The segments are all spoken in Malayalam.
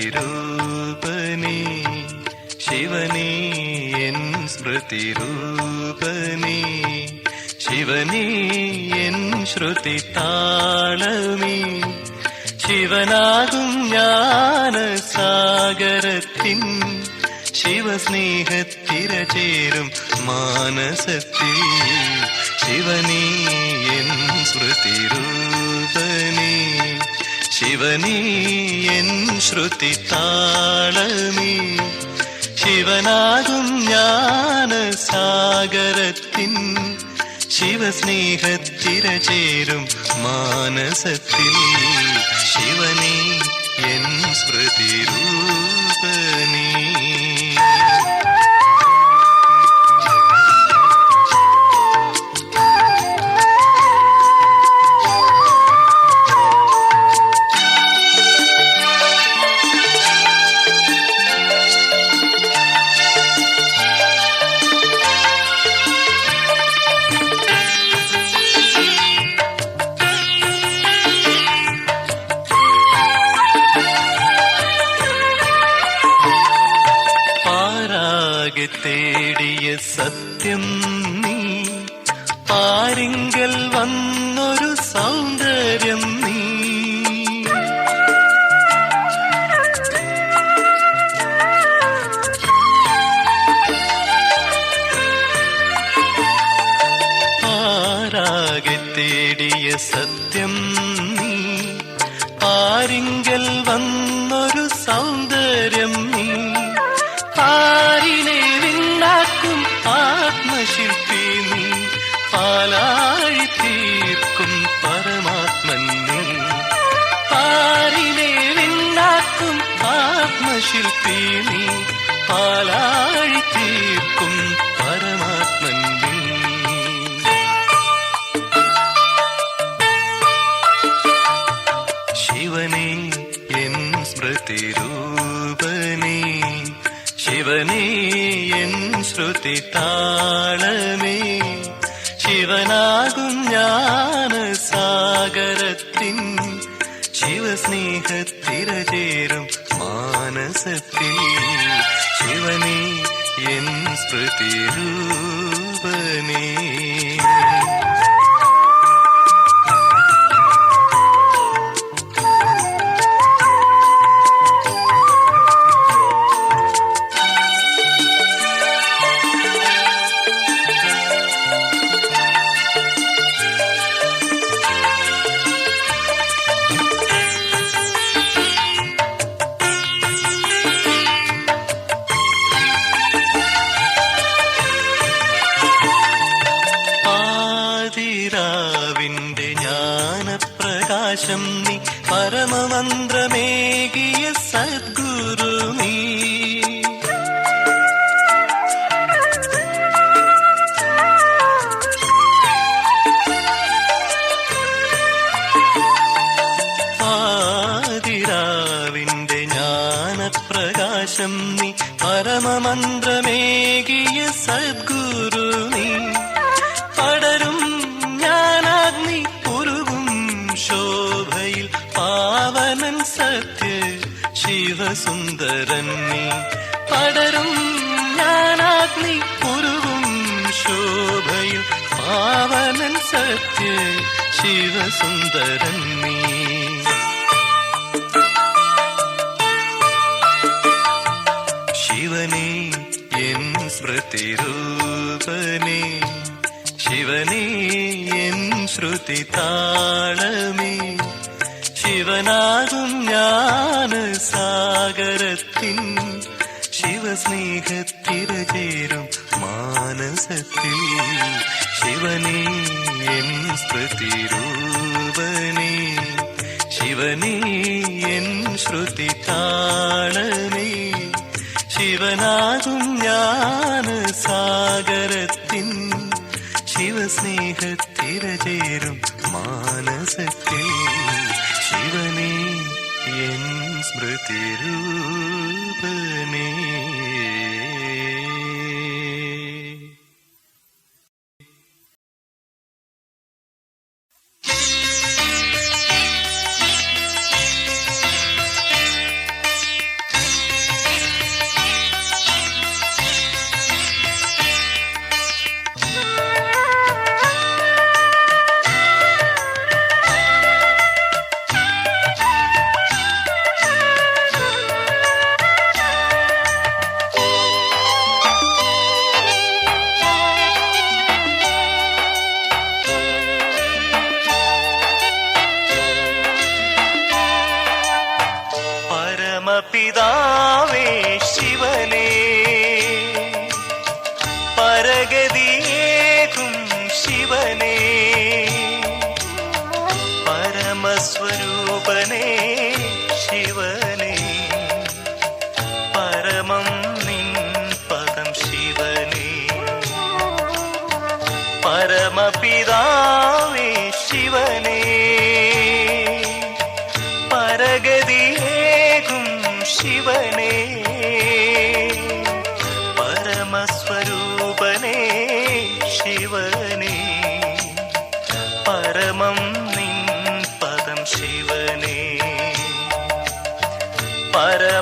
സ്മൃതിരൂപനേ ശിവനേ എൻ സ്മൃതിരൂപനേ ശിവനേ എൻ ശ്രുതി താളമേ ശിവനാകും ജ്ഞാനസാഗരത്തിൻ ശിവസ്നേഹത്തിര ചേരും മാനസത്തിൽ ശിവനേ എൻ സ്മൃതിരൂപനേ ശിവനേ എൻ ശ്രുതി താളമേ ശിവനാകും ജ്ഞാനസാഗരത്തിൻ ശിവസ്നേഹത്തിര ചേരും മാനസത്തിൽ ശിവനേ എൻ സ്മൃതിരൂപനേ തേടിയ സത്യം നീ പാരിങ്കൽ വന്നൊരു സൗന്ദര്യം നീ ആരാകെ തേടിയ സത്യം നീ പാരിങ്കൽ വന്നൊരു സൗന്ദര്യം നീ പാരിനെ വിണ്ണാക്കും ആത്മശില്പി നീ പാലാഴി തീർക്കും പരമാത്മൻ നീ പാരിനെ വിണ്ണാക്കും ആത്മശില്പി നീ പാലാഴി തീർക്കും പരമാത്മൻ നീ ശിവനേ എൻ സ്മൃതിരൂപനേ ശിവനേ എൻ ശ്രുതി താളമേ ശിവനാകും ജ്ഞാനസാഗരത്തിൻ ശിവസ്നേഹത്തിര ചേരും മാനസത്തിൽ ശിവനേ എൻ സ്മൃതിരൂപനേ ആദിരാവിന്റെ ജ്ഞാനപ്രകാശം നീ പരമമന്ത്രമേകിയ സദ്ഗുരു നീ ആദിരാവിന്റെ ജ്ഞാനപ്രകാശം നീ പരമമന്ത്രമേകിയ സദ്ഗുരു നീ പടരും ജ്ഞാനാഗ്നി ഉരുകും ശോഭയിൽ പാവനൻ സത്യ ശിവസുന്ദരൻ നീ പടരും ജ്ഞാനാഗ്നി ഉരുകും ശോഭയിൽ പാവനൻ സത്യ ശിവസുന്ദരൻ നീ ശിവനേ എൻ സ്മൃതിരൂപനേ ശിവനേ എൻ ശ്രുതി താളമേ ശിവനാകും ജ്ഞാനസാഗരത്തിൻ ശിവസ്നേഹത്തിര ചേരും മാനസത്തിൽ ശിവനേ എൻ സ്മൃതിരൂപനേ ശിവനേ എൻ ശ്രുതി താളമേ ശിവനാകും ജ്ഞാനസാഗരത്തിൻ ശിവസ്നേഹത്തിര ചേരും മാനസത്തിൽ ശിവനേ എൻ സ്മൃതിരൂപനേ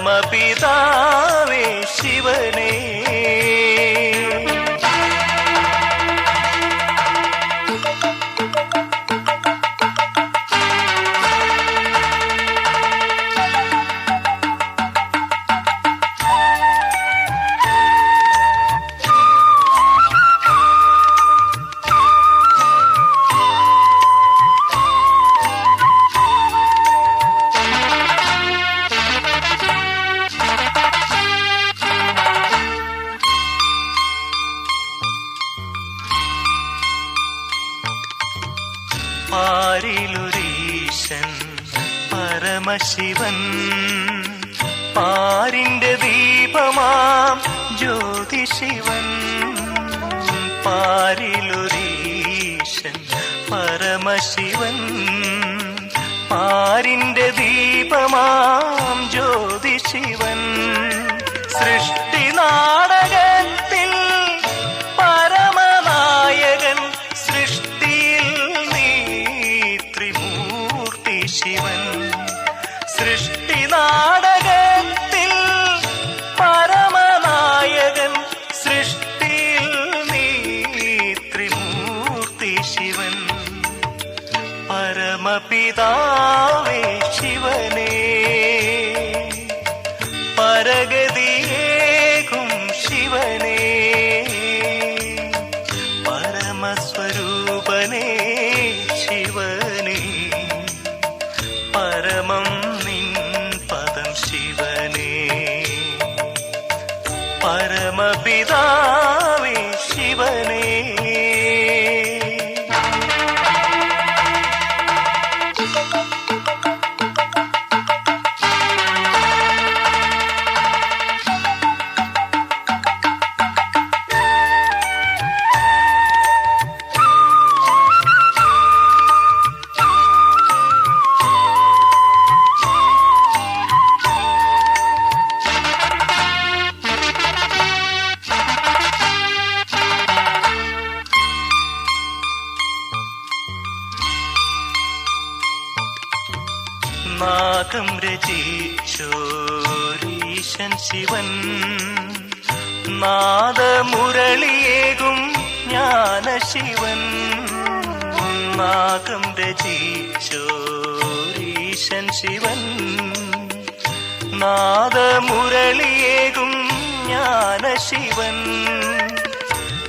പരമപിതാവേ ശിവനേ. പാരിലൊരീശൻ പരമശിവൻ, പാരിന്റെ ദീപമാം ജ്യോതിശിവൻ. പാരിലൊരീശൻ പരമശിവൻ, പാരിന്റെ ദീപമാം ജ്യോതിശിവൻ. സൃഷ്ടി നാടകത്തിൽ പരമനായകൻ, സൃഷ്ടിയിൽ നീ ത്രിമൂർത്തി ശിവൻ. സൃഷ്ടി നാടകത്തിൽ പരമനായകൻ, സൃഷ്ടിയിൽ നീ ത്രിമൂർത്തി ശിവൻ. പരമപിതാവേ ശിവനേ, പരഗതിയേകും ശിവനേ, പരമസ്വരൂപനേ ശിവനേ, പരമം നിൻ പദം ശിവനേ. പരമപിതാവേ ശിവനേ. നാഗം രചിച്ചോരീശൻ ശിവൻ, നാദമുരളിയേകും ജ്ഞാനശിവൻ. നാഗം രചിച്ചോരീശൻ ശിവൻ, നാദമുരളിയേകും ജ്ഞാനശിവൻ.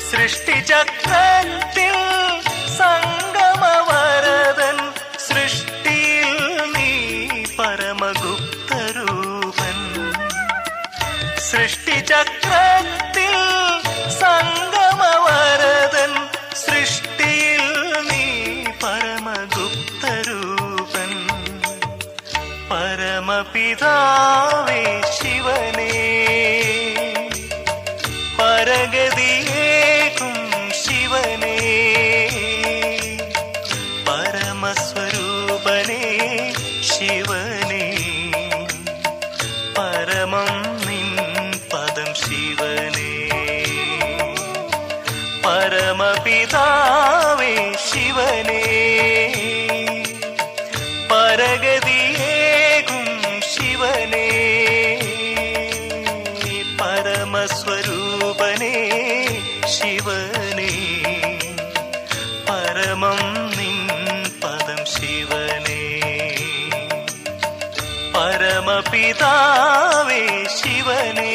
സൃഷ്ടിചക്രത്തിൽ സംഗമവരദൻ, സൃഷ്ടിയിൽ നീ പരമഗുപ്തരൂപൻ. സൃഷ്ടിചക്രത്തിൽ സംഗമവരദൻ, സൃഷ്ടിയിൽ നീ പരമഗുപ്തരൂപൻ. പരമപിതാവേ ശിവനേ, പരഗതിയേകും ശിവനേ, പരമസ്വരൂപനേ ശിവനേ, പരമം നിൻ പദം ശിവനേ. പരമപിതാവേ ശിവനേ, പരഗതിയേകും ശിവനേ, പരമസ്വരൂപനേ ശിവനേ, പരമം നിൻ പദം ശിവനേ. പരമപിതാവേ ശിവനേ.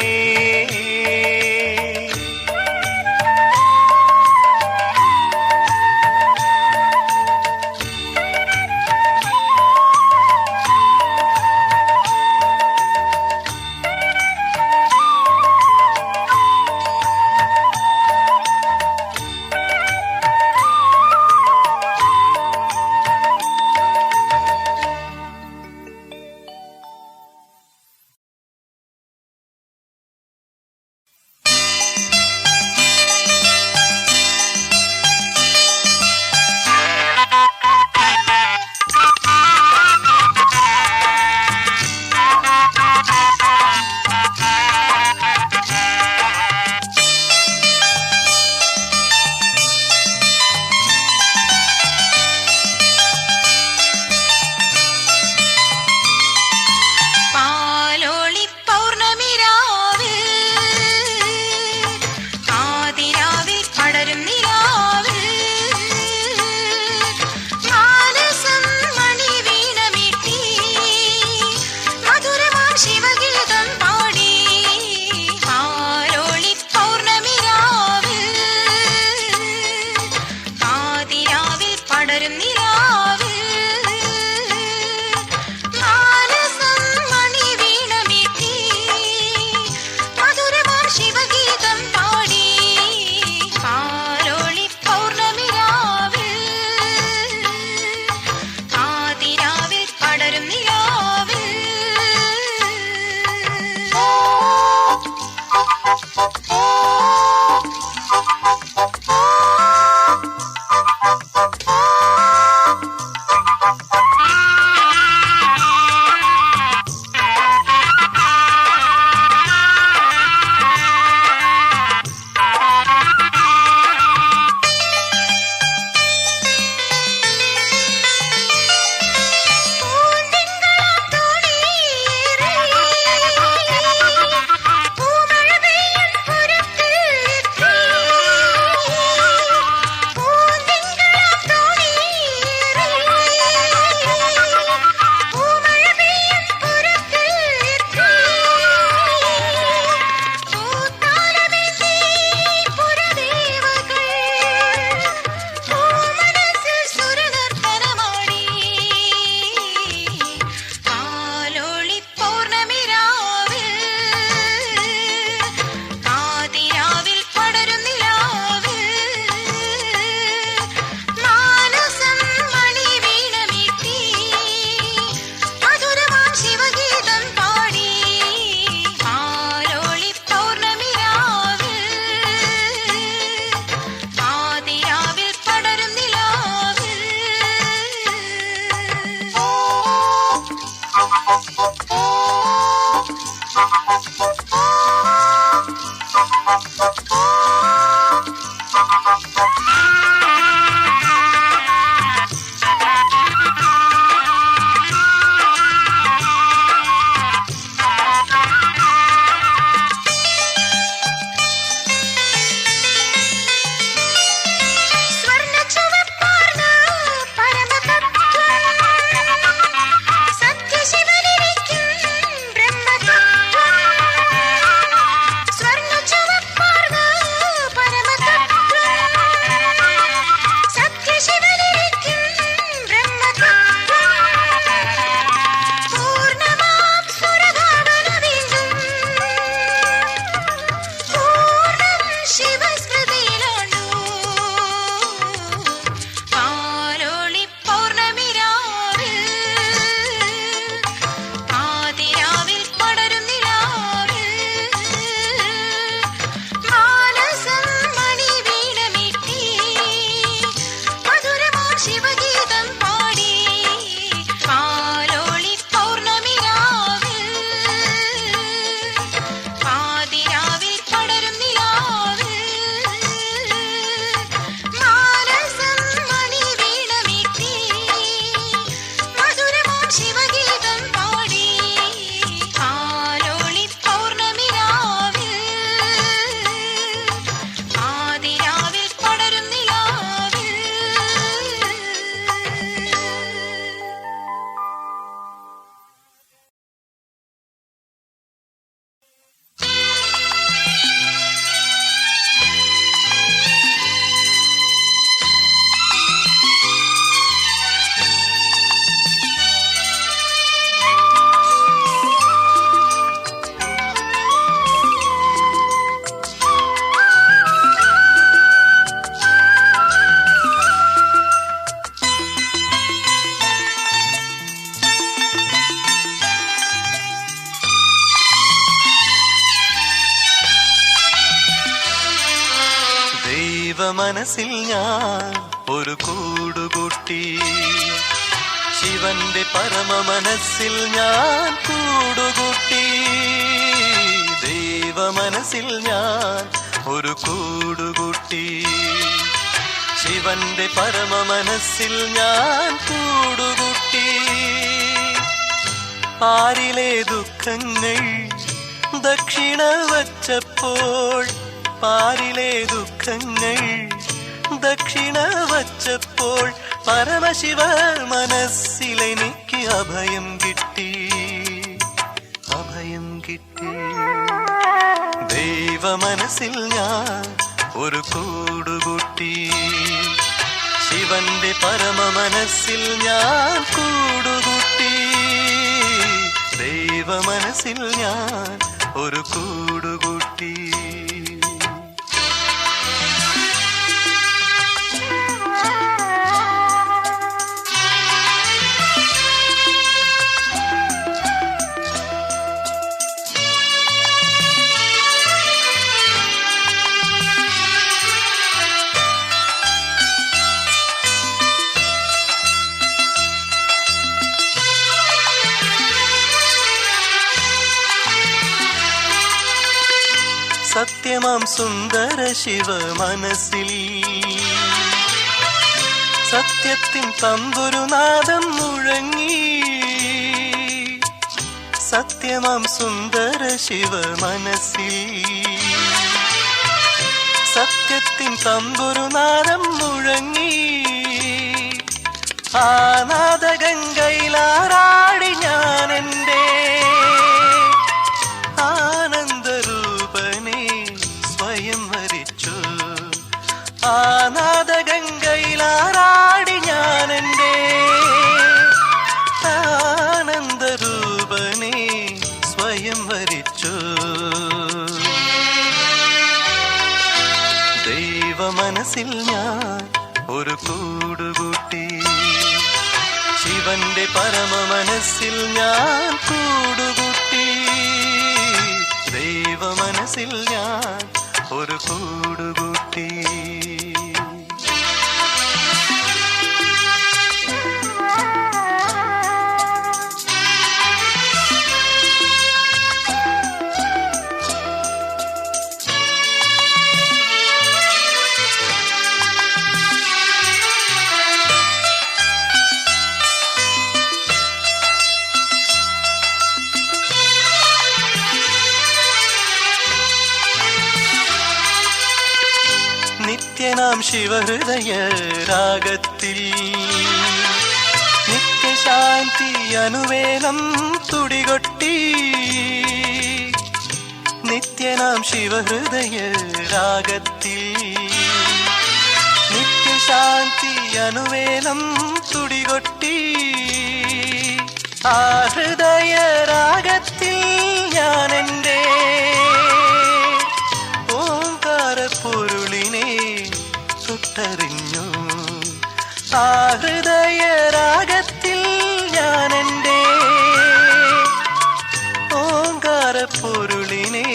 മനസ്സിൽ ഞാൻ ഒരു കൂടുകൂട്ടി, ശിവന്റെ പരമ മനസ്സിൽ ഞാൻ കൂടുകൂട്ടി. ദൈവ മനസ്സിൽ ഞാൻ ഒരു കൂടുകൂട്ടി, ശിവന്റെ പരമ മനസ്സിൽ ഞാൻ കൂടുകൂട്ടി. പാരിലെ ദുഃഖങ്ങൾ ദക്ഷിണ വച്ചപ്പോൾ, പാരിലെ ദുഃഖങ്ങൾ ദക്ഷിണ വച്ചപ്പോൾ പരമശിവ മനസ്സിലെനിക്ക് അഭയം കിട്ടി, അഭയം കിട്ടി. ദൈവ മനസ്സിൽ ഞാൻ ഒരു കൂടുകൂട്ടി, ശിവന്റെ പരമ മനസ്സിൽ ഞാൻ കൂടുകൂട്ടി. ദൈവ മനസ്സിൽ ഞാൻ ഒരു കൂടുകൂട്ടി. സത്യമാം സുന്ദര ശിവ മനസ്സിൽ സത്യത്തിൻ തമ്പുരുനാദം മുഴങ്ങി, സത്യമാം സുന്ദര ശിവ മനസ്സിൽ സത്യത്തിൻ തമ്പുരുനാദം മുഴങ്ങി. ആ നാദഗംഗയിലാറാടി ഞാനെന്റെ ആനന്ദരൂപനെ സ്വയം വരിച്ചു. ആ നാദഗംഗയിലാറാടി ഞാനെന്റെ ആനന്ദരൂപനെ സ്വയം വരിച്ചു. ദൈവ മനസ്സിൽ ഞാൻ ഒരു കൂടുകൂട്ടി, ശിവന്റെ പരമ മനസ്സിൽ ഞാൻ കൂടുകൂട്ടി. ദൈവ മനസ്സിൽ ഞാൻ ഒരു കൂടുകൂട്ടി. നിത്യനാം ശിവഹൃദയ രാഗത്തിൽ നിത്യശാന്തി അനുവേലം തുടികൊട്ടി. നിത്യനാം ശിവഹൃദയ രാഗത്തിൽ നിത്യശാന്തി അനുവേലം തുടികൊട്ടി. ആ ഹൃദയ രാഗത്തിൽ ഞാൻ എൻ്റെ ഓംകാരപ്പൊരുളിനെ തൊട്ടറിഞ്ഞു. ആ ഹൃദയ രാഗത്തിൽ ഞാൻ എൻ്റെ ഓംകാരപ്പൊരുളിനെ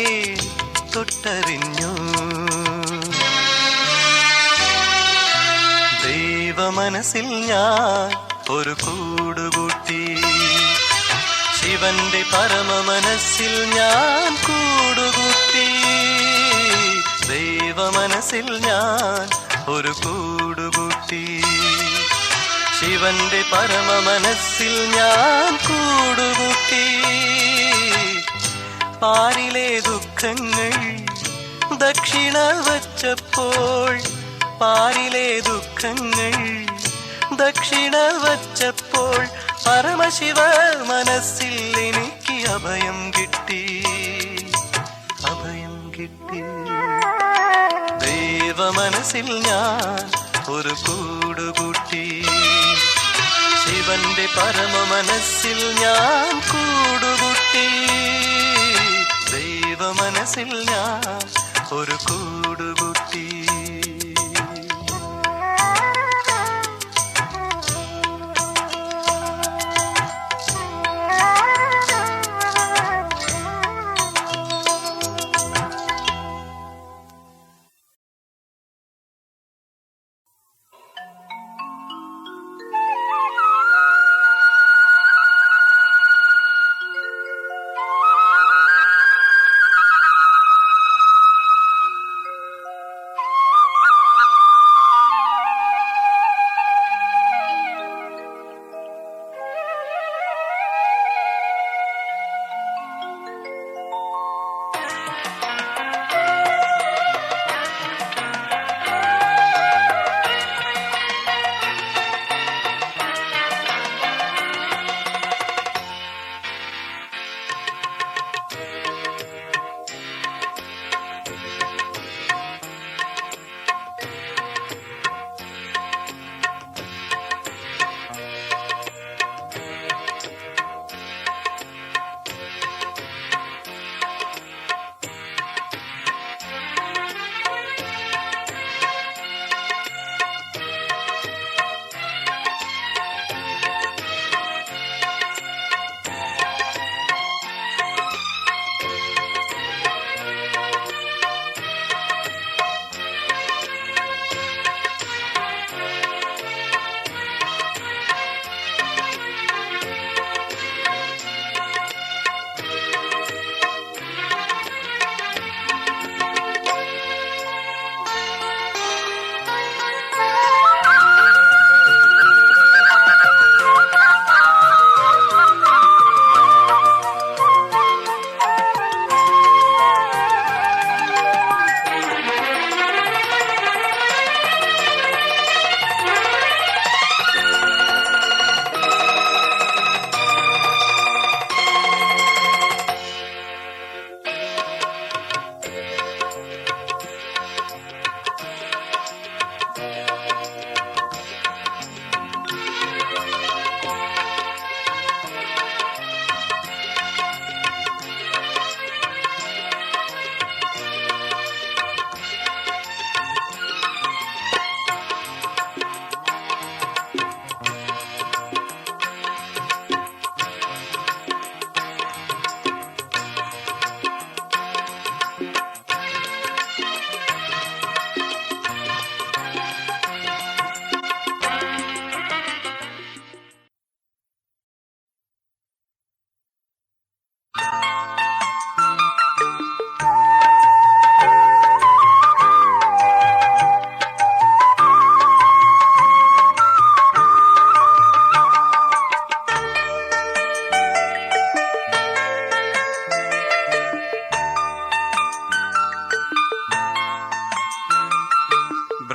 തൊട്ടറിഞ്ഞു. ദൈവമനസ്സിൽ ഞാൻ ഒരു കൂടുകൂട്ടി. ശിവന്റെ പരമ മനസ്സിൽ ഞാൻ കൂടുകൂട്ടി. ദൈവമനസ്സിൽ ഞാൻ ഒരു കൂടുകൂട്ടി. ശിവന്റെ പരമ മനസ്സിൽ ഞാൻ കൂടുകൂട്ടി. പാരിലെ ദുഃഖങ്ങൾ ദക്ഷിണ വച്ചപ്പോൾ, പാരിലെ ദുഃഖങ്ങൾ ദക്ഷിണ വച്ചപ്പോൾ പരമശിവ മനസ്സിൽ എനിക്ക് അഭയം കിട്ടി, അഭയം കിട്ടി. ദൈവമനസ്സിൽ ഞാൻ ഒരു കൂടുകൂട്ടി. ശിവന്റെ പരമ മനസ്സിൽ ഞാൻ കൂടുകൂട്ടി. ദൈവമനസ്സിൽ ഞാൻ ഒരു കൂടുകൂട്ടി.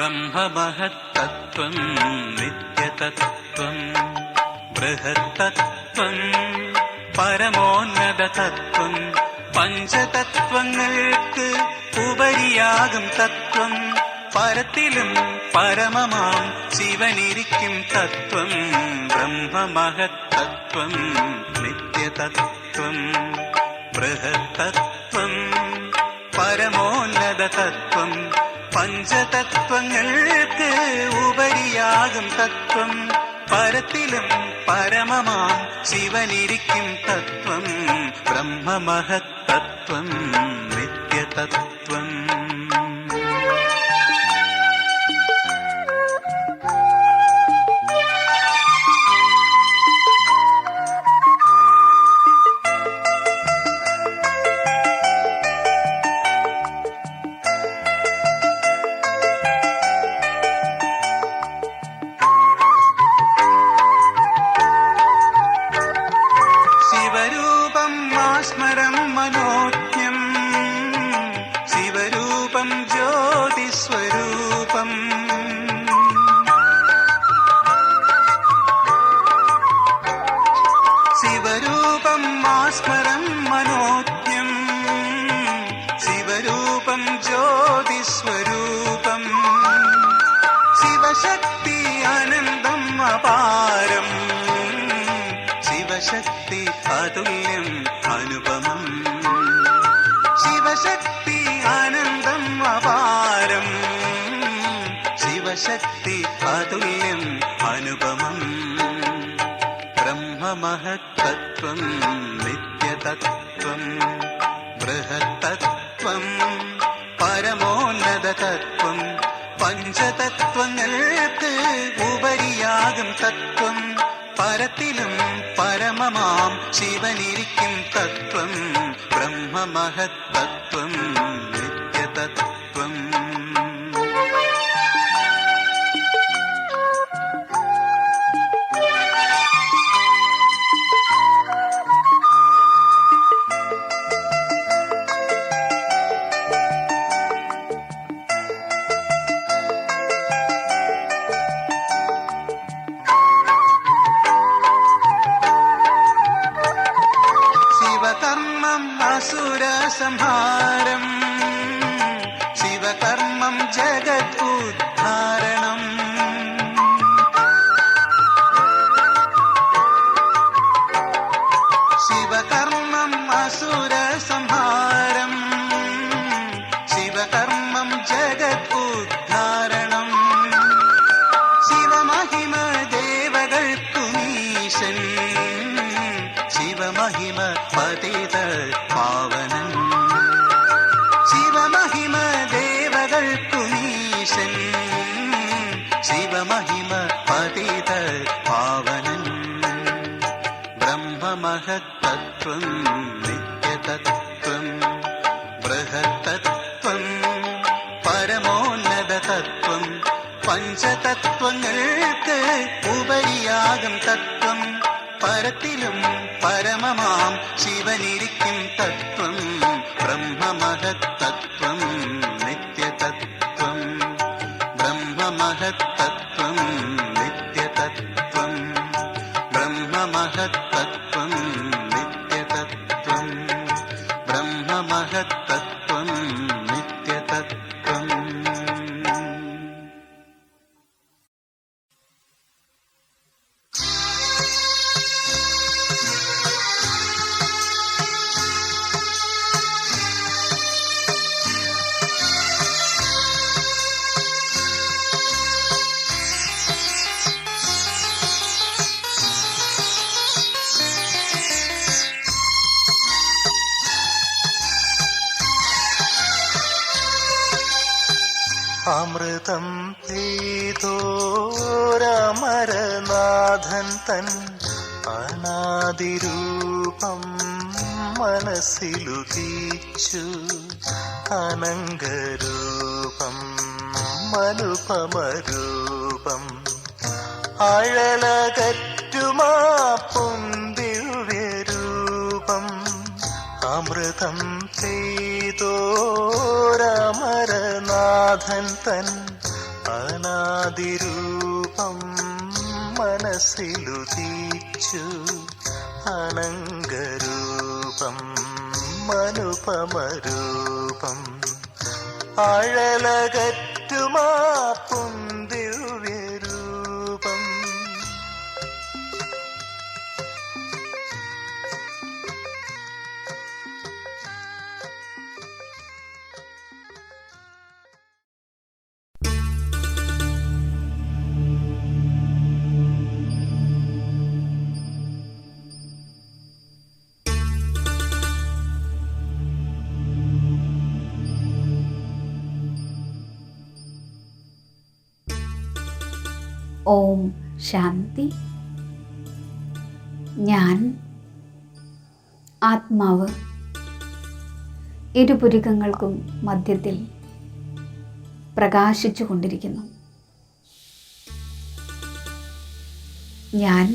ബ്രഹ്മമഹത്തത്വം നിത്യതത്വം ബൃഹത്തത്വം പരമോന്നതതത്വം പഞ്ചതത്വങ്ങൾക്ക് ഉപരിയാകും തത്വം പരത്തിലും പരമമാം ശിവനിരിക്കും തത്വം ബ്രഹ്മമഹത്തത്വം നിത്യതത്വം ബൃഹത്തത്വം പരമോന്നതതത്വം പഞ്ചതത്വങ്ങൾക്ക് ഉപരിയാകും തത്വം പരത്തിലും പരമമാം ശിവനിരിക്കും തത്വം ബ്രഹ്മമഹത്തത്വം നിത്യതത്വം. സ്മരം മനോജ്ഞം ശിവരൂപം ജ്യോതിസ്വരൂപം ശിവരൂപം മാസ്മരം മനോജ്ഞം ശിവരൂപം ജ്യോതിസ്വരൂപം ശിവശക്തി അനന്തം അപാരം ശിവശക്തി അതുല്യം അനുപമം ശിവശക്തി ആനന്ദം അപാരം ശിവശക്തി അതുല്യം അനുപമം ബ്രഹ്മമഹത്തത്വം നിത്യതത്വം ബൃഹത്തത്വം പരമോന്നതതത്വം പഞ്ചതത്വങ്ങൾക്ക് ഉപരിയാകും തത്വം പരത്തിലും പരമമാം ശിവനിരിക്കും തത്വം ബ്രഹ്മമഹത്തത്വം നിത്യതത്വം. അസുരസംഹാരം ശിവകർമ്മം ജഗത് ഉദ്ധാരണം ശിവകർമ്മം അസുരസംഹാരം ശിവകർമ്മം ജഗത് ഉദ്ധാരണം ശിവമഹിമ ദേവകൾക്കുമീശൻ ശിവമഹിമ പതിത പാവനൻ ശിവമഹിമ ദേവകൾക്കുമീശൻ ശിവമഹിമ പതിത പാവനൻ ബ്രഹ്മമഹത്തത്വം നിത്യതത്വം ബൃഹത്തത്വം പരമോന്നതതത്വം പഞ്ചതത്വങ്ങൾക്ക് ഉപരിയാകും തത്വം പരത്തിലും പരമമാം ശിവനിരിക്കും തത്വം ബ്രഹ്മമഹത്തത്വം നിത്യതത്വം ബ്രഹ്മമഹത്തത്വം നിത്യതത്വം ബ്രഹ്മമഹത്തത്വം നിത്യതത്വം ബ്രഹ്മമഹത്തത്വം നിത്യതത്വം. അമൃതം പെയ്തോരമരനാഥൻ തൻ അനാദിരൂപം മനസ്സിലുദിച്ചു അനങ്കരൂപം അനുപമരൂപം അഴലകറ്റുമാ പുന്തിവ്യരൂപം അമൃതം പെയ്തോരമരനാഥൻ തൻ അനാദിരൂപം മനസ്സിലുദിച്ചു അനങ്കരൂപം അനുപമരൂപം അഴലകറ്റുമാ പുന്തിവ്യരൂപം. ഓം ശാന്തി. ഞാൻ ആത്മാവ് ഇരുപുരികങ്ങൾക്കും മധ്യത്തിൽ പ്രകാശിച്ചു കൊണ്ടിരിക്കുന്നു. ഞാൻ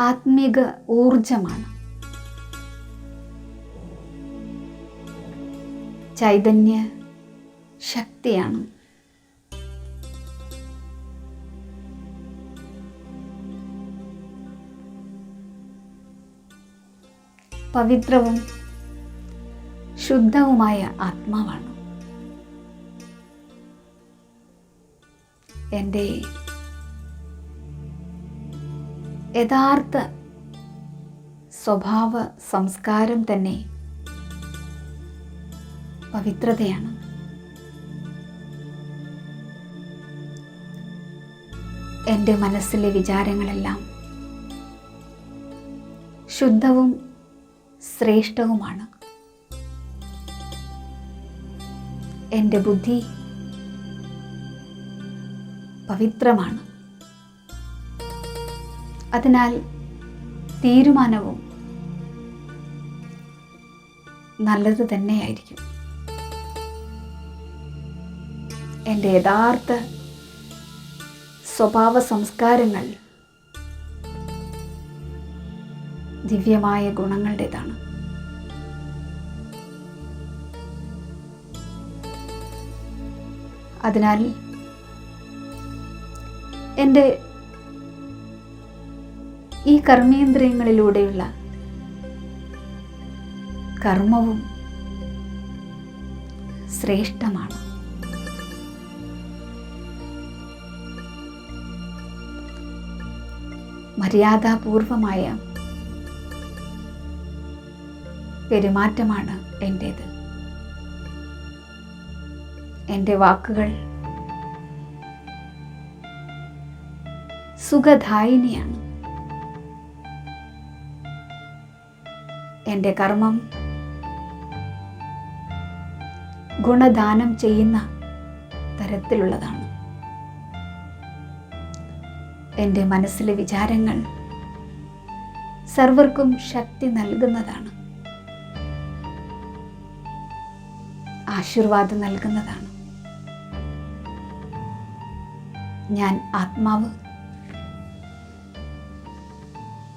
ആത്മീക ഊർജമാണ്. ചൈതന്യ ശക്തിയാണ്. പവിത്രവും ശുദ്ധവുമായ ആത്മാവാണ്. എൻ്റെ യഥാർത്ഥ സ്വഭാവ സംസ്കാരം തന്നെ പവിത്രതയാണ്. എൻ്റെ മനസ്സിലെ വിചാരങ്ങളെല്ലാം ശുദ്ധവും ശ്രേഷ്ഠവുമാണ്. എൻ്റെ ബുദ്ധി പവിത്രമാണ്. അതിനാൽ തീരുമാനവും നല്ലത് തന്നെയായിരിക്കും. എൻ്റെ യഥാർത്ഥ സ്വഭാവ സംസ്കാരങ്ങൾ ദിവ്യമായ ഗുണങ്ങളുടേതാണ്. അതിനാൽ എൻ്റെ ഈ കർമ്മേന്ദ്രിയങ്ങളിലൂടെയുള്ള കർമ്മവും ശ്രേഷ്ഠമാണ്. മര്യാദാപൂർവമായ പെരുമാറ്റമാണ് എൻ്റേത്. എൻ്റെ വാക്കുകൾ സുഖദായിനിയാണ്. എൻ്റെ കർമ്മം ഗുണദാനം ചെയ്യുന്ന തരത്തിലുള്ളതാണ്. എൻ്റെ മനസ്സിലെ വിചാരങ്ങൾ സർവർക്കും ശക്തി നൽകുന്നതാണ്, ആശീർവാദം നൽകുന്നതാണ്. ഞാൻ ആത്മാവ്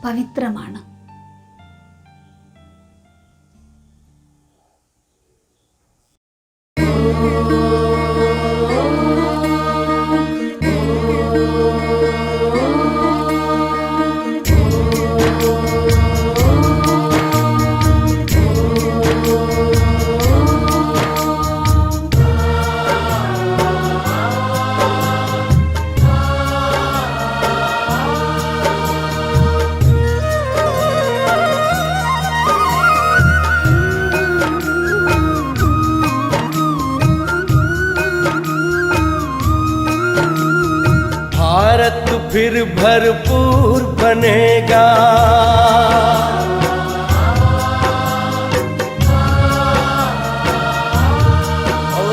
പവിത്രമാണ്. फिर भरपूर बनेगा, ओ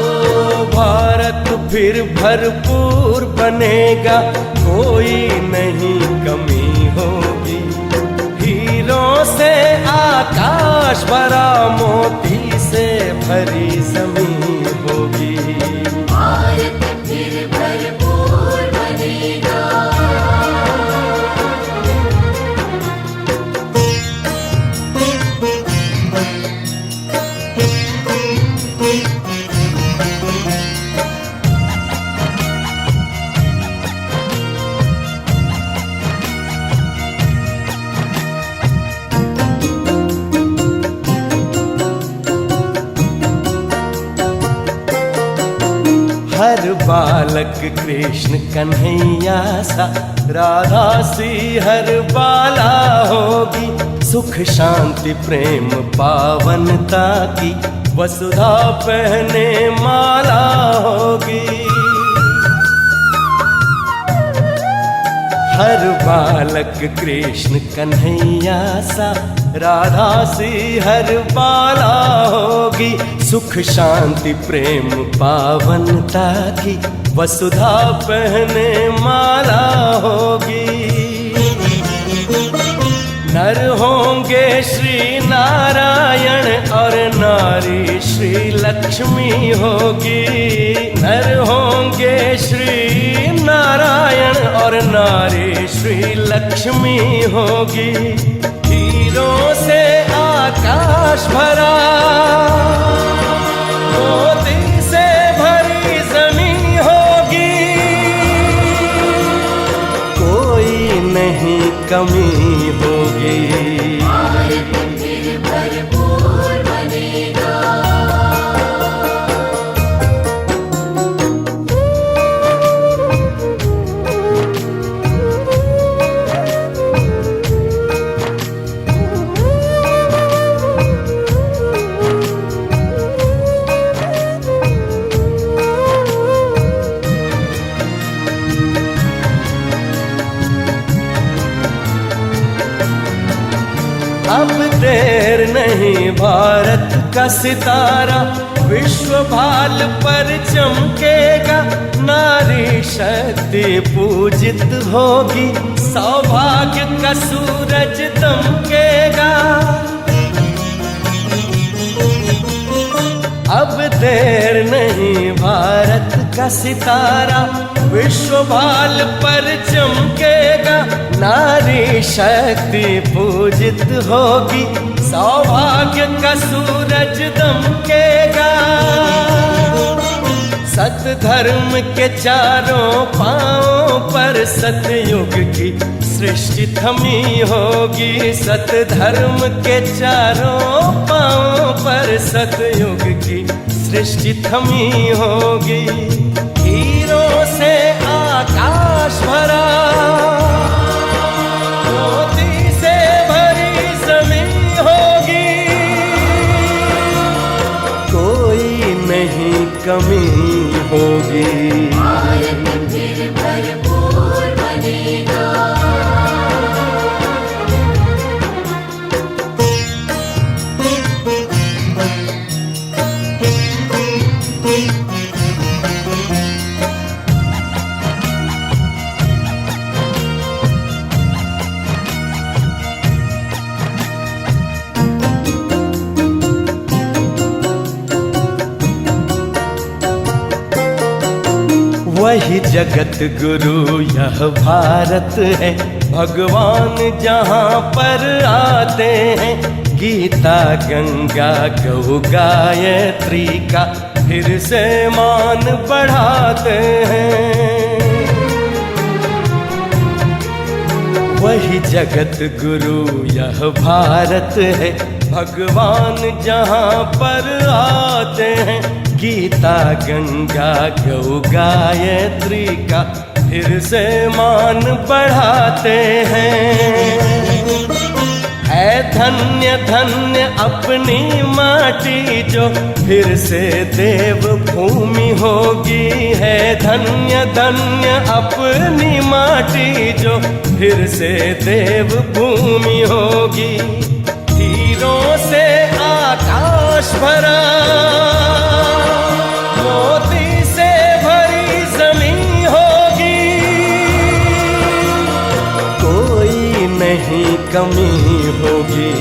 भारत फिर भरपूर बनेगा, कोई नहीं कमी होगी। हीरों से आकाश भरा, मोती से भरी जमीन होगी। भारत फिर भरपूर बनेगा। हर बालक कृष्ण कन्हैया सा, राधा सी हर बाला होगी। सुख शांति प्रेम पावनता की, वसुधा पहने माला होगी। हर बालक कृष्ण कन्हैया सा, राधा सी हर बाला होगी। सुख शांति प्रेम पावनता की, वसुधा पहने माला होगी। नर होंगे श्री नारायण और नारी श्री लक्ष्मी होगी। नर होंगे श्री नारायण और नारी श्री लक्ष्मी होगी। हीरों से आकाश भरा, मोती से भरी जमीन होगी। कोई नहीं कमी होगी। भारत फिर भरपूर बनेगा। अब देर नहीं, भारत का सितारा विश्व भाल पर चमकेगा। नारी शक्ति पूजित होगी, सौभाग्य का सूरज दमकेगा। अब देर नहीं, भारत का सितारा विश्व भाल पर चमकेगा। नारी शक्ति पूजित होगी, सौभाग्य का सूरज दमकेगा। सत धर्म के चारों पांवों पर सतयुग की सृष्टि थमी होगी। सत धर्म के चारों पांवों पर सतयुग की सृष्टि थमी होगी। हीरों से आकाश भरा, मोती से भरी जमीन होगी। कोई नहीं कमी होगी। भारत फिर भरपूर बनेगा। वही जगत गुरु यह भारत है, भगवान जहाँ पर आते हैं। गीता गंगा गौ गायत्री का फिर से मान बढ़ाते हैं। वही जगत गुरु यह भारत है, भगवान जहाँ पर आते हैं। गीता गंगा गौ गायत्री का फिर से मान बढ़ाते हैं। है धन्य धन्य अपनी माटी जो फिर से देव भूमि होगी। है धन्य धन्य अपनी माटी जो फिर से देव भूमि होगी। हीरों से आकाश भरा, मोती से भरी जमीन होगी। कोई नहीं कमी होगी।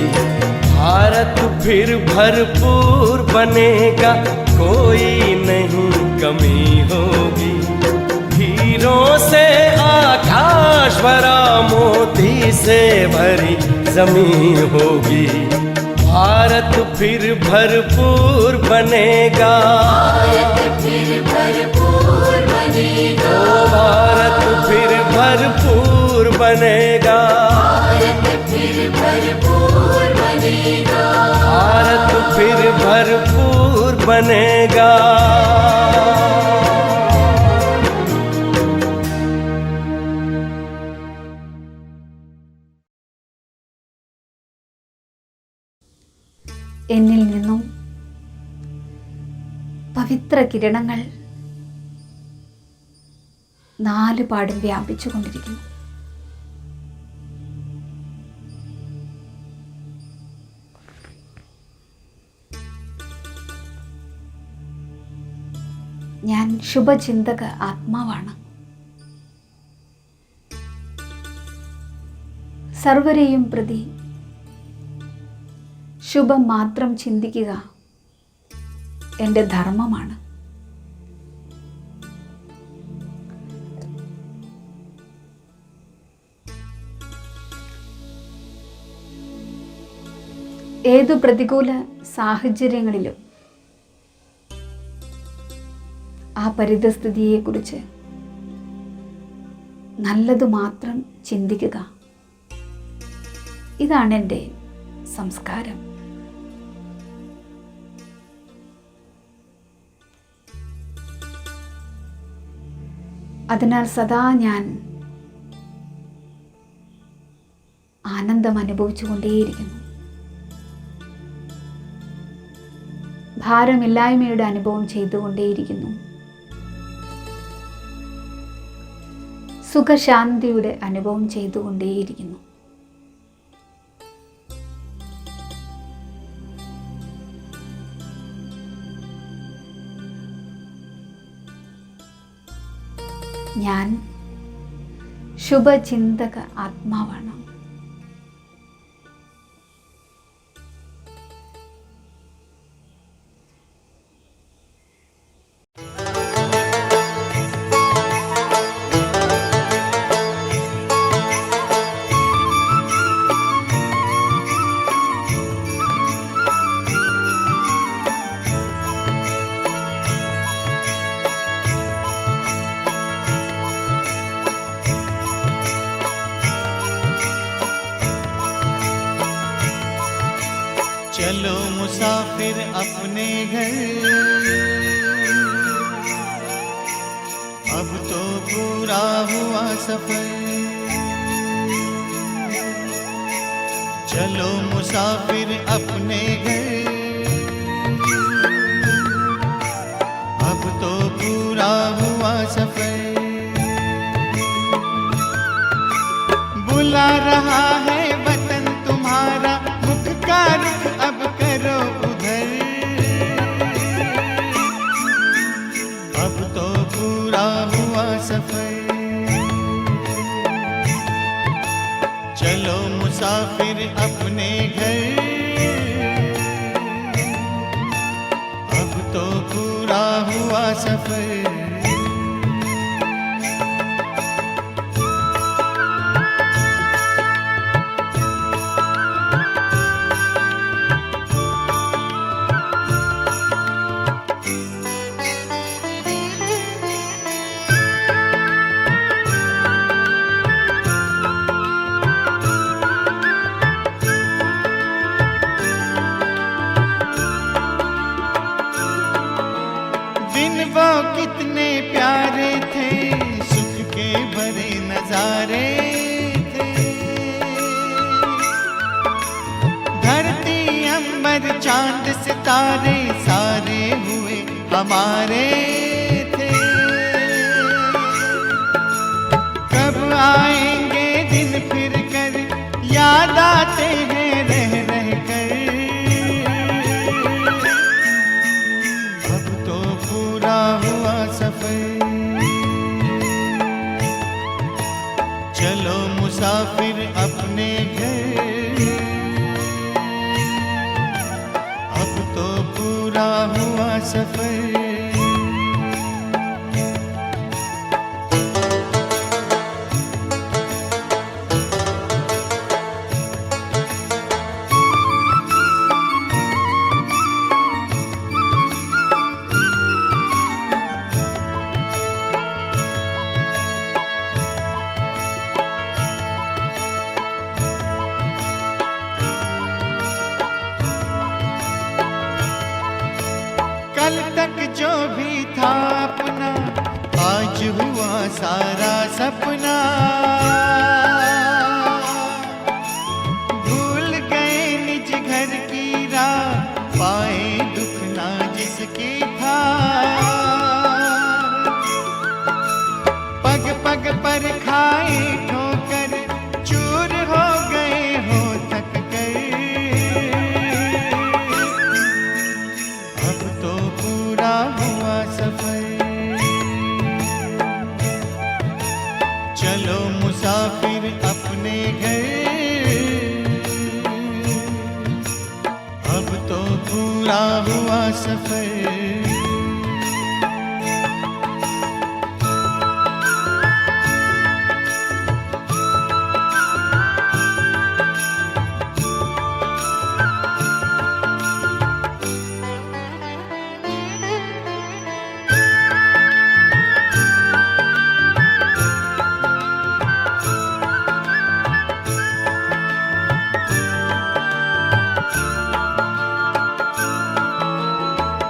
भारत फिर भरपूर बनेगा, कोई नहीं कमी होगी। हीरों से आकाश भरा, मोती से भरी जमीन होगी। भारत फिर भरपूर बनेगा। भारत फिर भरपूर बनेगा। ओ भारत फिर भरपूर बनेगा। भारत फिर भरपूर बनेगा। भारत फिर भरपूर बनेगा। എന്നിൽ നിന്നും പവിത്ര കിരണങ്ങൾ നാലുപാടും വ്യാപിച്ചു കൊണ്ടിരിക്കുന്നു. ഞാൻ ശുഭചിന്തക ആത്മാവാണ്. സർവരെയും പ്രതി ശുഭം മാത്രം ചിന്തിക്കുക എൻ്റെ ധർമ്മമാണ്. ഏതു പ്രതികൂല സാഹചര്യങ്ങളിലും ആ പരിതസ്ഥിതിയെക്കുറിച്ച് നല്ലതു മാത്രം ചിന്തിക്കുക. ഇതാണ് എൻ്റെ സംസ്കാരം. അതിനാൽ സദാ ഞാൻ ആനന്ദം അനുഭവിച്ചുകൊണ്ടേയിരിക്കുന്നു. ഭാരമില്ലായ്മയുടെ അനുഭവം ചെയ്തുകൊണ്ടേയിരിക്കുന്നു. സുഖശാന്തിയുടെ അനുഭവം ചെയ്തുകൊണ്ടേയിരിക്കുന്നു. ഞാൻ ശുഭചിന്തക ആത്മാവാണ്. चलो मुसाफिर अपने घर, अब तो पूरा हुआ सफर। चलो मुसाफिर अपने घर, अब तो पूरा हुआ सफर। बुला रहा है वतन तुम्हारा, मुख का रुख अब करो उधर। अब तो पूरा हुआ सफर। चलो मुसाफिर अपने घर, अब तो पूरा हुआ सफर। वो कितने प्यारे थे, सुख के भरे नजारे थे। धरती अंबर चांद सितारे सारे हुए हमारे थे। कब आएंगे दिन फिर कर, याद आते हैं रह रह कर। पूरा हुआ सफर। चलो मुसाफिर अपने घर, अब तो पूरा हुआ सफर। कल तक जो भी था अपना, आज हुआ सारा सपना। भूल गए निज घर की राह, की धार, पग पग पर खाए ठोकर, चूर हो गए हो थक कर। अब तो पूरा हुआ सफर, चलो मुसाफिर अपने घर। अब तो पूरा हुआ सफर।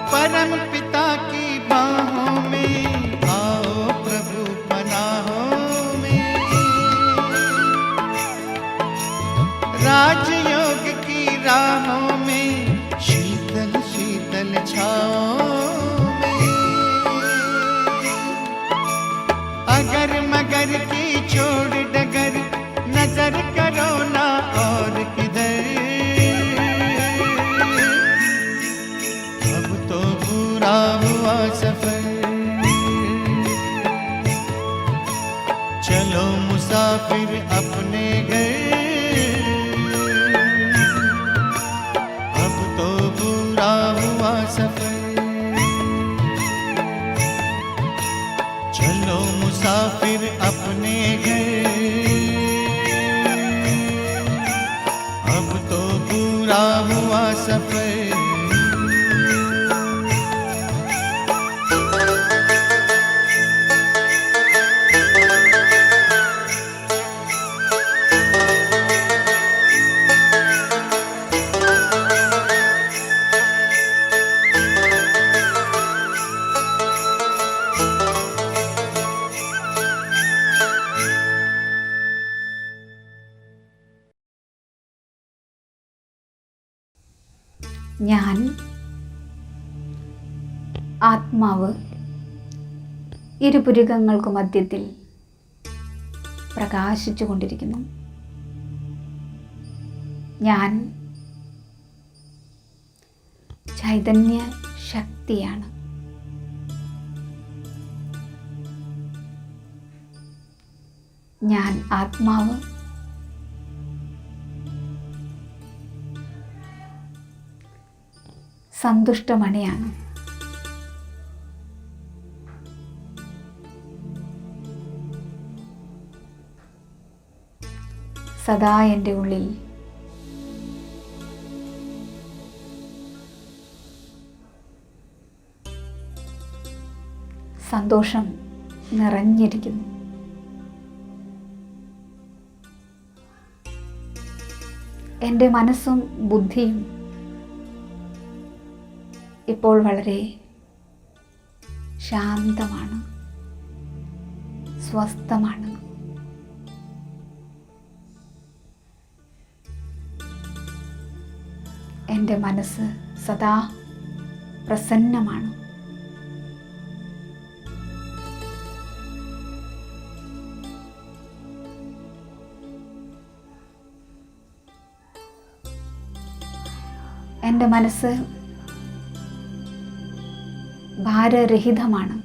परम पिता की बाहों में आओ प्रभु पनाहों में, राजयोग की राहों में, शीतल शीतल छाओं में। अगर मगर की छोड़ डगर, नजर करो ना और किधर। अब तो पूरा हुआ सफर, चलो मुसाफिर अपने घर। अब तो पूरा हुआ सफर, चलो मुसाफिर अपने घर। अब तो पूरा हुआ सफर। ഞാൻ ആത്മാവ് ഇരുപുരുകങ്ങൾക്കു മധ്യത്തിൽ പ്രകാശിച്ചു കൊണ്ടിരിക്കുന്നു. ഞാൻ ചൈതന്യ ശക്തിയാണ്. ഞാൻ ആത്മാവ് സന്തുഷ്ടമണിയാണ്. സദാ എൻ്റെ ഉള്ളിൽ സന്തോഷം നിറഞ്ഞിരിക്കുന്നു. എൻ്റെ മനസ്സും ബുദ്ധിയും ഇപ്പോൾ വളരെ ശാന്തമാണ്, സ്വസ്ഥമാണ്. എൻ്റെ മനസ്സ് സദാ പ്രസന്നമാണ്. എൻ്റെ മനസ്സ് ഭാരരഹിതമാണ്.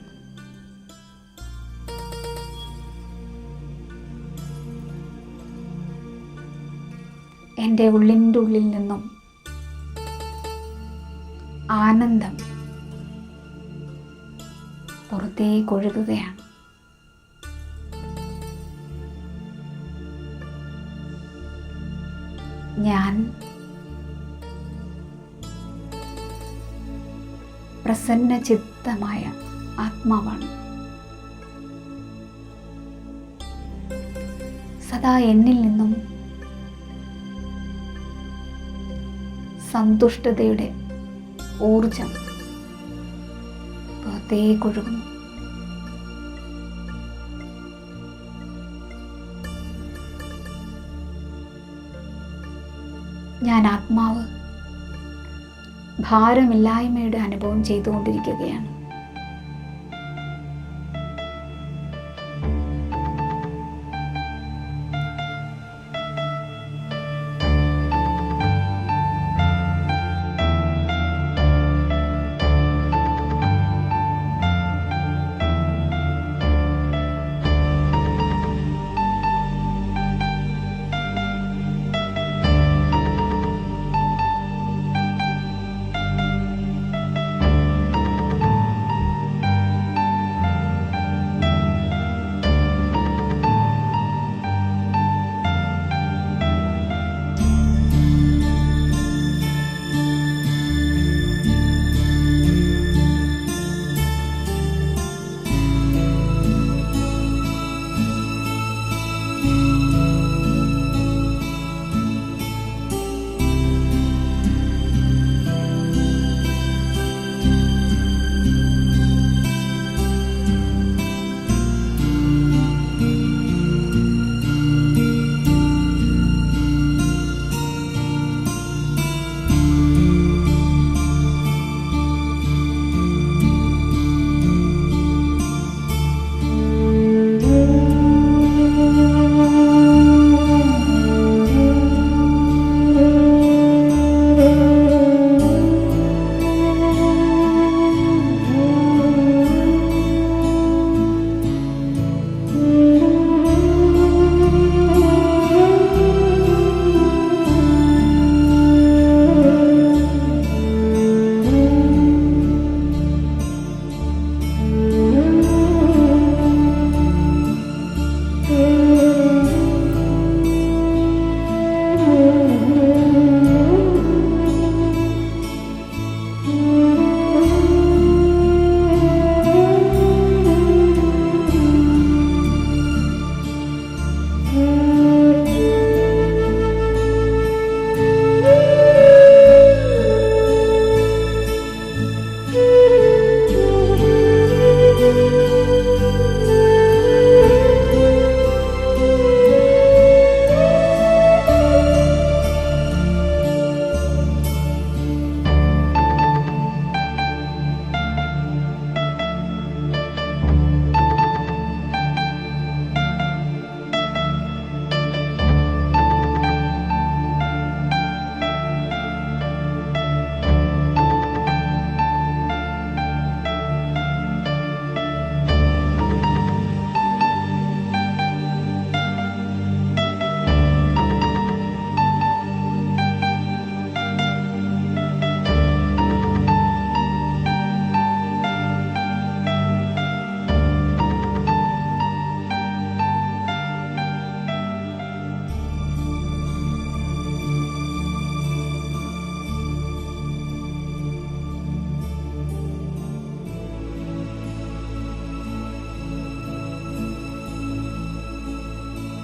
എൻ്റെ ഉള്ളിൻ്റെ ഉള്ളിൽ നിന്നും ആനന്ദം പുറത്തേക്കൊഴുകുകയാണ്. ഞാൻ പ്രസന്ന ചിത്തമായ ആത്മാവാണ്. സദാ എന്നിൽ നിന്നും സന്തുഷ്ടതയുടെ ഊർജം പുറത്തേക്കൊഴുകുന്നു. ഞാൻ ആത്മാവ് ഭാരമില്ലായ്മയുടെ അനുഭവം ചെയ്തുകൊണ്ടിരിക്കുകയാണ്.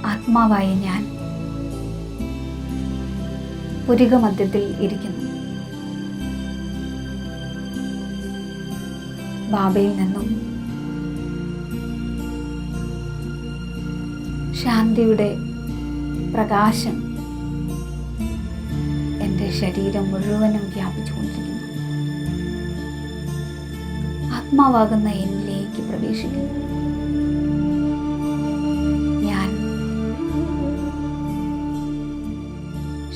ആത്മാവായി ഞാൻ പുരികമധ്യത്തിൽ ഇരിക്കുന്നു. ബാബയിൽ നിന്നും ശാന്തിയുടെ പ്രകാശം എൻ്റെ ശരീരം മുഴുവനും വ്യാപിച്ചുകൊണ്ടിരിക്കുന്നു. ആത്മാവാകുന്ന എന്നിലേക്ക് പ്രവേശിക്കുന്നു. ഞാൻ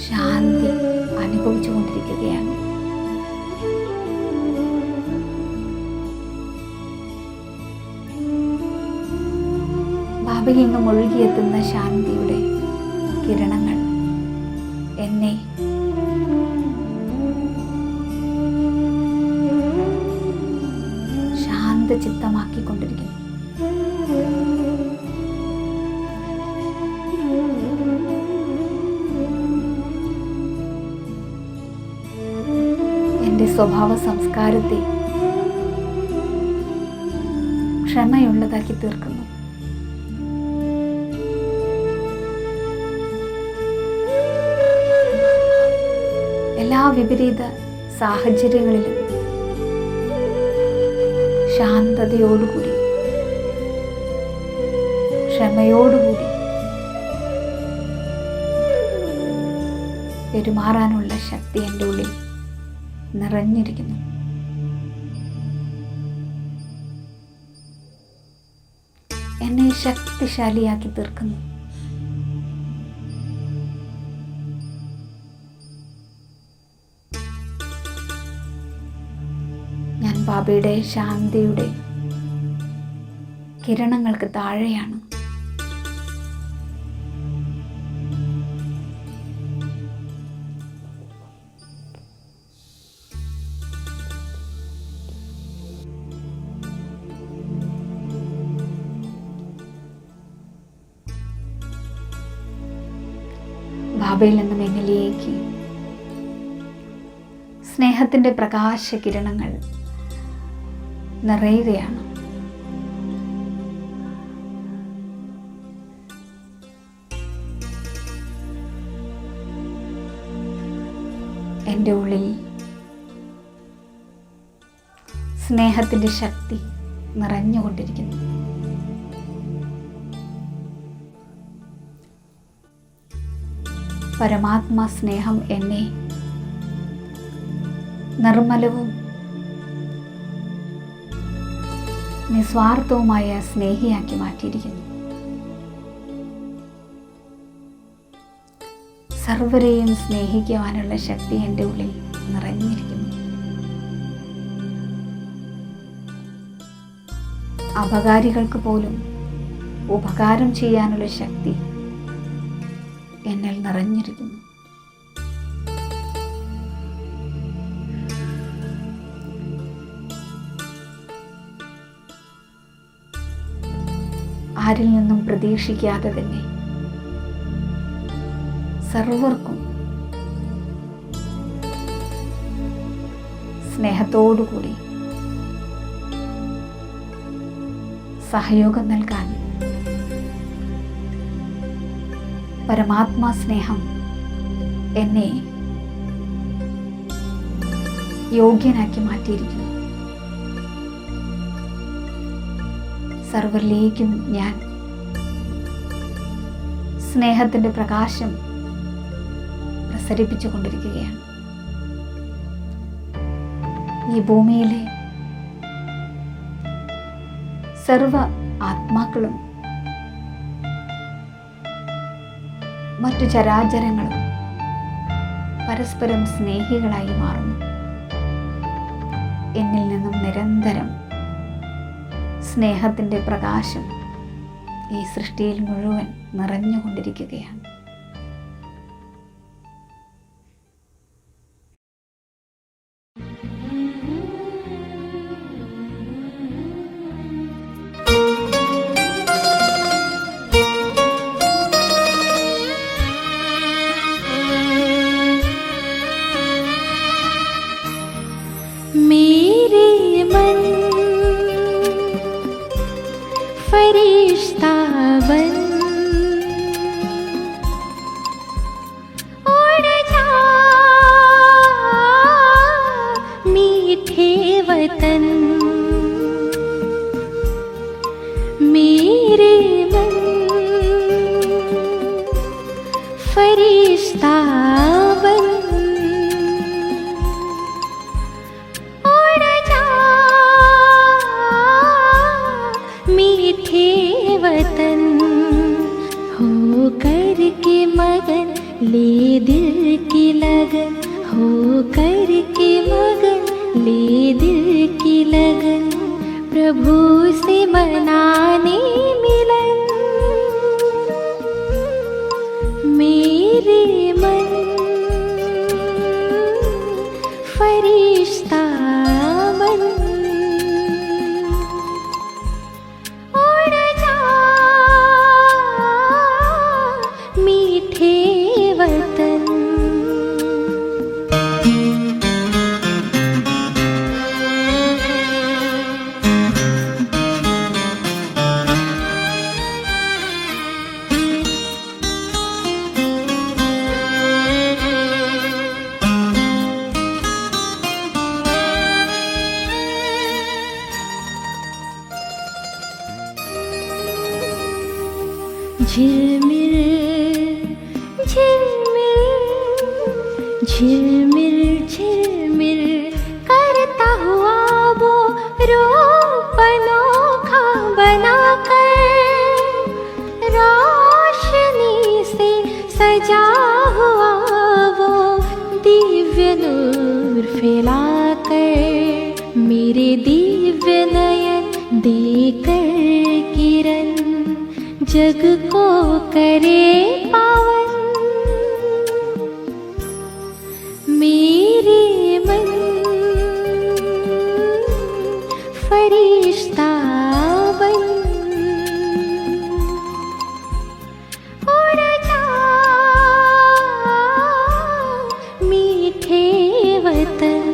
ശാന്തി അനുഭവിച്ചുകൊണ്ടിരിക്കുകയാണ്. ബാബയിൽ നിന്നും ഒഴുകിയെത്തുന്ന ശാന്തിയുടെ കിരണങ്ങൾ എന്നെ ശാന്തചിത്തമാക്കിക്കൊണ്ടിരിക്കുന്നു. എൻ്റെ സ്വഭാവ സംസ്കാരത്തെ ക്ഷമയുള്ളതാക്കി തീർക്കുന്നു. എല്ലാ വിപരീത സാഹചര്യങ്ങളിലും ശാന്തതയോടുകൂടി ക്ഷമയോടുകൂടി പെരുമാറാനുള്ള ശക്തി എൻ്റെ ഉള്ളിൽ നിറഞ്ഞിരിക്കുന്നു. എന്നെ ശക്തിശാലിയാക്കി തീർക്കുന്നു. ഞാൻ ബാബയുടെ ശാന്തിയുടെ കിരണങ്ങൾക്ക് താഴെയാണ്. ബാബയിൽ നിന്നും എന്നിലേക്ക് സ്നേഹത്തിൻ്റെ പ്രകാശ കിരണങ്ങൾ നിറയുകയാണ്. എൻ്റെ ഉള്ളിൽ സ്നേഹത്തിൻ്റെ ശക്തി നിറഞ്ഞുകൊണ്ടിരിക്കുന്നു. പരമാത്മാ സ്നേഹം എന്നെ നിർമ്മലവും നിസ്വാർത്ഥവുമായ സ്നേഹിയാക്കി മാറ്റിയിരിക്കുന്നു. സർവരെയും സ്നേഹിക്കുവാനുള്ള ശക്തി എൻ്റെ ഉള്ളിൽ നിറഞ്ഞിരിക്കുന്നു. അപകാരികൾക്ക് പോലും ഉപകാരം ചെയ്യാനുള്ള ശക്തി എന്നിൽ നിറഞ്ഞിരിക്കുന്നു. ആരിൽ നിന്നും പ്രതീക്ഷിക്കാതെ തന്നെ സർവർക്കും സ്നേഹത്തോടുകൂടി സഹയോഗം നൽകാൻ പരമാത്മാ സ്നേഹം എന്നെ യോഗ്യനാക്കി മാറ്റിയിരിക്കുന്നു. സർവരിലേക്കും ഞാൻ സ്നേഹത്തിൻ്റെ പ്രകാശം പ്രസരിപ്പിച്ചു കൊണ്ടിരിക്കുകയാണ്. ഈ ഭൂമിയിലെ സർവ ആത്മാക്കളും മറ്റു ചരാചരങ്ങളും പരസ്പരം സ്നേഹികളായി മാറുന്നു. എന്നിൽ നിന്നും നിരന്തരം സ്നേഹത്തിൻ്റെ പ്രകാശം ഈ സൃഷ്ടിയിൽ മുഴുവൻ നിറഞ്ഞുകൊണ്ടിരിക്കുകയാണ്. फरिश्ता बन उड़ जा मीठे वतन, मेरे मन फरिश्ता बन वतन, हो कर के मगन ले दिल की लगन, हो कर के मगन ले दिल की लगन, प्रभु से मनाने मिलन, मेरे मन फरिश्ता बन वतन। झिलमिल झिलमिल झिलमिल झिलमिल रूप अनोखा बनाकर रोशनी से सजा हुआ वो दिव्य नूर फैलाकर मेरे दिव्य नयन देकर किरण जग को करे पावन। मेरे मन फरिश्ता बन उड़ जा मीठे वतन।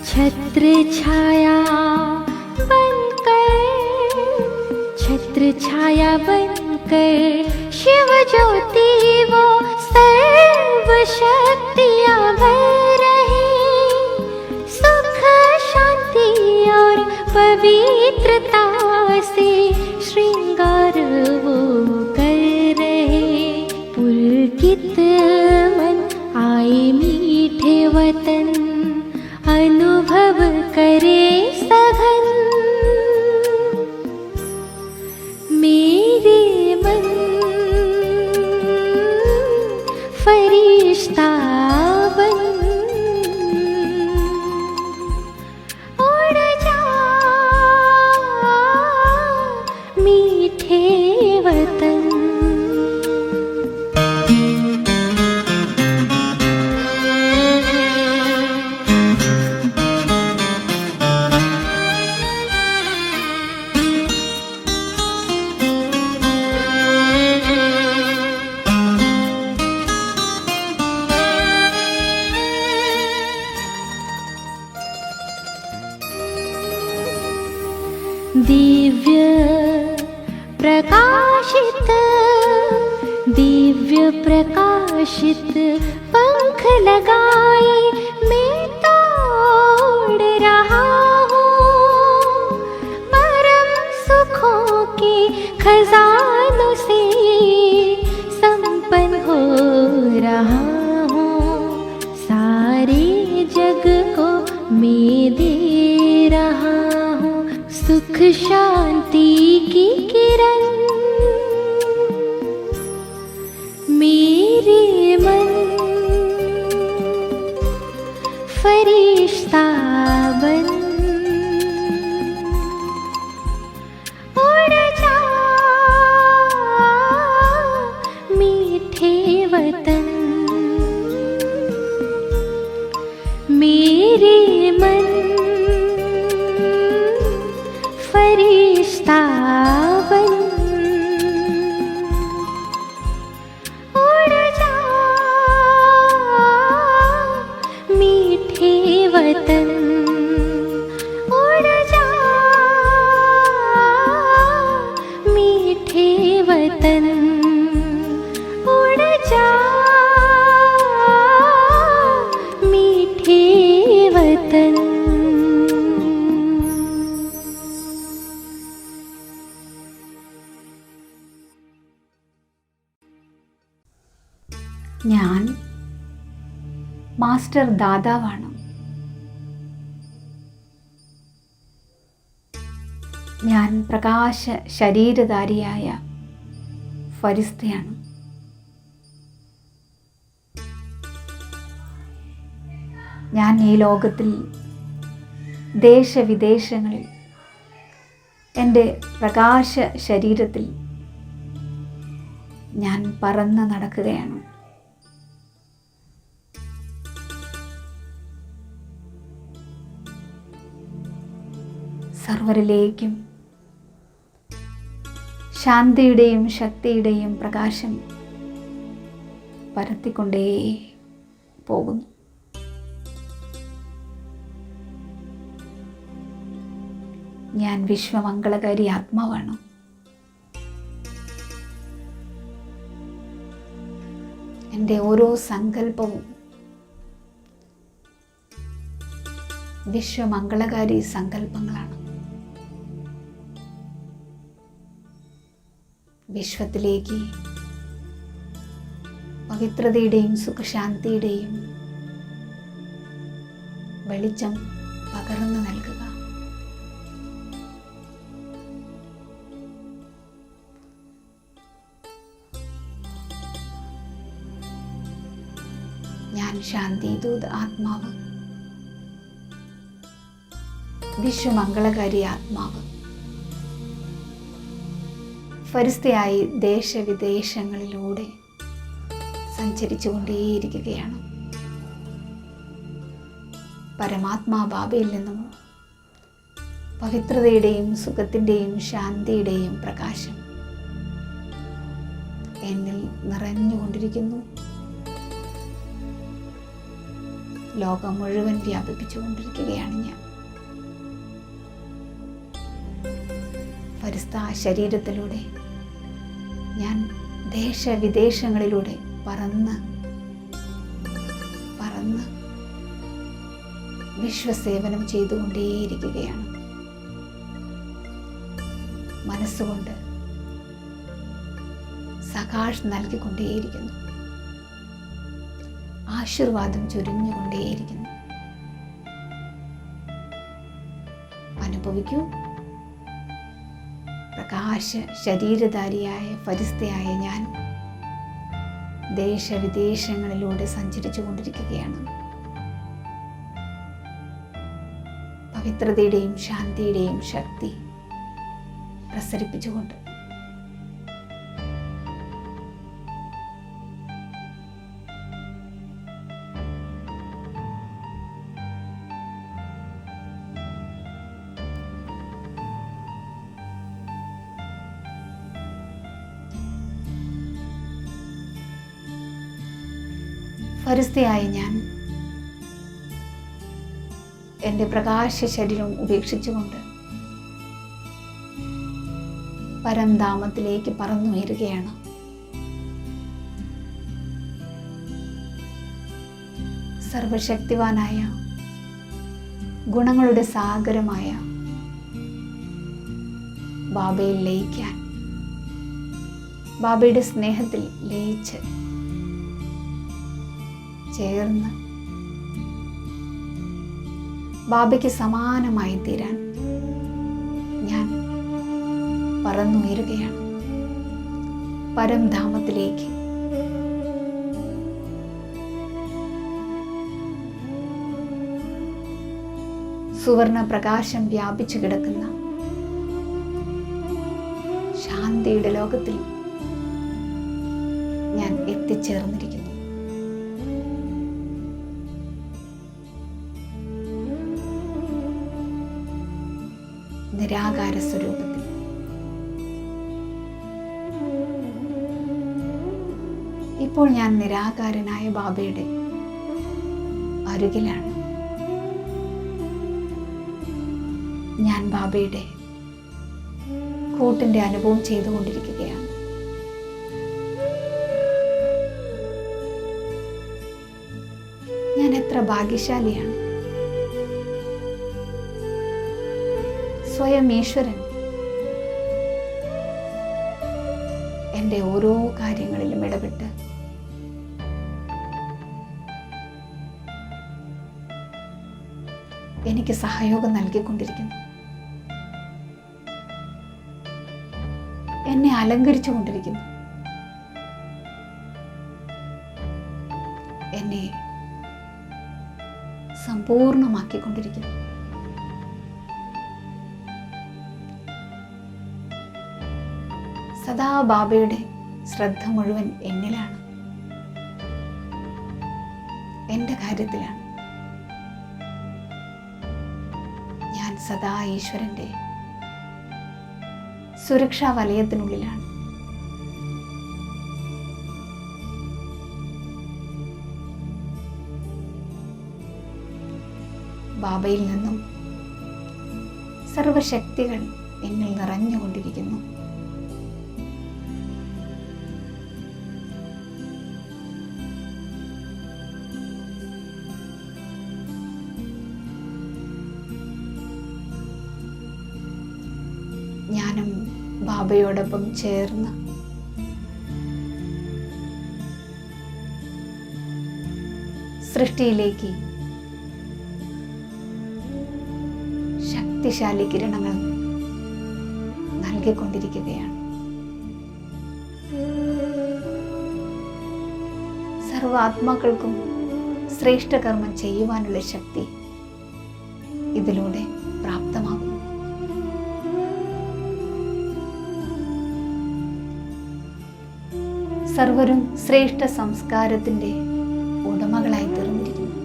छत्र छाया बनकर शिव ज्योति वो सर्व शक्तियाँ भर रही। सुख शांति और पवित्रता से श्रृंगार वो कर रहे। पुलकित मन आए मीठे वतन अनुभव करे सघन। मेरे मन फरिश्ता बन उड़ जा मीठे वतन। दिव्य प्रकाशित पंख लगाए मैं तो उड़ रहा हूँ। परम सुखों के खजानों से संपन्न हो रहा हूँ। सारे जग को मैं दे रहा हूँ सुख शांति की किरण। मेरे मन फरिश्ता बन उड़ जा मीठे वतन। मेरे मन फरिश्ता बन उड़ जा मीठे वतन। उड़ जा मीठे वतन। उड़ जा मीठे वतन। ഞാൻ മാസ്റ്റർ ദാതാവാണ്. ഞാൻ പ്രകാശ ശരീരധാരിയായ ഫരിസ്തയാണ്. ഞാൻ ഈ ലോകത്തിൽ ദേശവിദേശങ്ങളിൽ എൻ്റെ പ്രകാശ ശരീരത്തിൽ ഞാൻ പറന്ന് നടക്കുകയാണ്. സർവരിലേക്കും ശാന്തിയുടെയും ശക്തിയുടെയും പ്രകാശം പരത്തിക്കൊണ്ടേ പോകുന്നു. ഞാൻ വിശ്വമംഗളകാരി ആത്മാവാണ്. എൻ്റെ ഓരോ സങ്കല്പവും വിശ്വമംഗളകാരി സങ്കല്പങ്ങളാണ്. വിശ്വത്തിലേക്ക് പവിത്രതയുടെയും സുഖശാന്തിയുടെയും വെളിച്ചം പകർന്നു നൽകുക. ഞാൻ ശാന്തിദൂത് ആത്മാവ്, വിശ്വമംഗളകാരി ആത്മാവ്, ഫരിസ്തയായി ദേശവിദേശങ്ങളിലൂടെ സഞ്ചരിച്ചു കൊണ്ടേയിരിക്കുകയാണ്. പരമാത്മാ ബാബയിൽ നിന്നും പവിത്രതയുടെയും സുഖത്തിൻ്റെയും ശാന്തിയുടെയും പ്രകാശം എന്നിൽ നിറഞ്ഞുകൊണ്ടിരിക്കുന്നു. ലോകം മുഴുവൻ വ്യാപിപ്പിച്ചുകൊണ്ടിരിക്കുകയാണ് ഞാൻ. ഫരിസ്ത ശരീരത്തിലൂടെ ഞാൻ ദേശവിദേശങ്ങളിലൂടെ പറന്ന് വിശ്വസേവനം ചെയ്തുകൊണ്ടേയിരിക്കുകയാണ്. മനസ്സുകൊണ്ട് സകാശ് നൽകിക്കൊണ്ടേയിരിക്കുന്നു. ആശീർവാദം ചൊരിഞ്ഞുകൊണ്ടേയിരിക്കുന്നു. അനുഭവിക്കൂ. പ്രകാശ ശരീരധാരിയായ ഫരിസ്തയായ ഞാൻ ദേശവിദേശങ്ങളിലൂടെ സഞ്ചരിച്ചു കൊണ്ടിരിക്കുകയാണ്. പവിത്രതയുടെയും ശാന്തിയുടെയും ശക്തി പ്രസരിപ്പിച്ചുകൊണ്ട് ഫരിസ്തയായ ഞാൻ എൻ്റെ പ്രകാശ ശരീരം ഉപേക്ഷിച്ചുകൊണ്ട് പരംധാമത്തിലേക്ക് പറന്നുയരുകയാണ്. സർവശക്തിവാനായ ഗുണങ്ങളുടെ സാഗരമായ ബാബയിൽ ലയിക്കാൻ, ബാബയുടെ സ്നേഹത്തിൽ ലയിച്ച് ചേർന്ന് ബാബയ്ക്ക് സമാനമായി തീരാൻ ഞാൻ പറന്നുയരുകയാണ് പരംധാമത്തിലേക്ക്. സുവർണ പ്രകാശം വ്യാപിച്ചു കിടക്കുന്ന ശാന്തിയുടെ ലോകത്തിൽ ഞാൻ എത്തിച്ചേർന്നിരിക്കുന്നു. നിരാകാര സ്വരൂപത്തിൽ ഇപ്പോൾ ഞാൻ നിരാകാരനായ ബാബയുടെ അരികിലാണ്. ഞാൻ ബാബയുടെ കൂട്ടിൻ്റെ അനുഭവം ചെയ്തുകൊണ്ടിരിക്കുകയാണ്. ഞാൻ എത്ര ഭാഗ്യശാലിയാണ്. സ്വയം ഈശ്വരൻ എൻ്റെ ഓരോ കാര്യങ്ങളിലും ഇടപെട്ട് എനിക്ക് സഹയോഗം നൽകിക്കൊണ്ടിരിക്കുന്നു. എന്നെ അലങ്കരിച്ചു കൊണ്ടിരിക്കുന്നു. എന്നെ സമ്പൂർണമാക്കിക്കൊണ്ടിരിക്കുന്നു. സദാ ബാബയുടെ ശ്രദ്ധ മുഴുവൻ എന്നിലാണ്, എൻ്റെ കാര്യത്തിലാണ്. ഞാൻ സദാ ഈശ്വരൻ്റെ സുരക്ഷാ വലയത്തിനുള്ളിലാണ്. ബാബയിൽ നിന്നും സർവശക്തികൾ എന്നിൽ നിറഞ്ഞുകൊണ്ടിരിക്കുന്നു. ഞാനും ബാബയോടൊപ്പം ചേർന്ന് സൃഷ്ടിയിലേക്ക് ശക്തിശാലി കിരണങ്ങൾ നൽകിക്കൊണ്ടിരിക്കുകയാണ്. സർവ ആത്മാക്കൾക്കും ശ്രേഷ്ഠകർമ്മം ചെയ്യുവാനുള്ള ശക്തി ഇതിലൂടെ പ്രാപ്തമാകും. സർവരും ശ്രേഷ്ഠ സംസ്കാരത്തിൻ്റെ ഉടമകളായി തീർന്നിരിക്കുന്നു.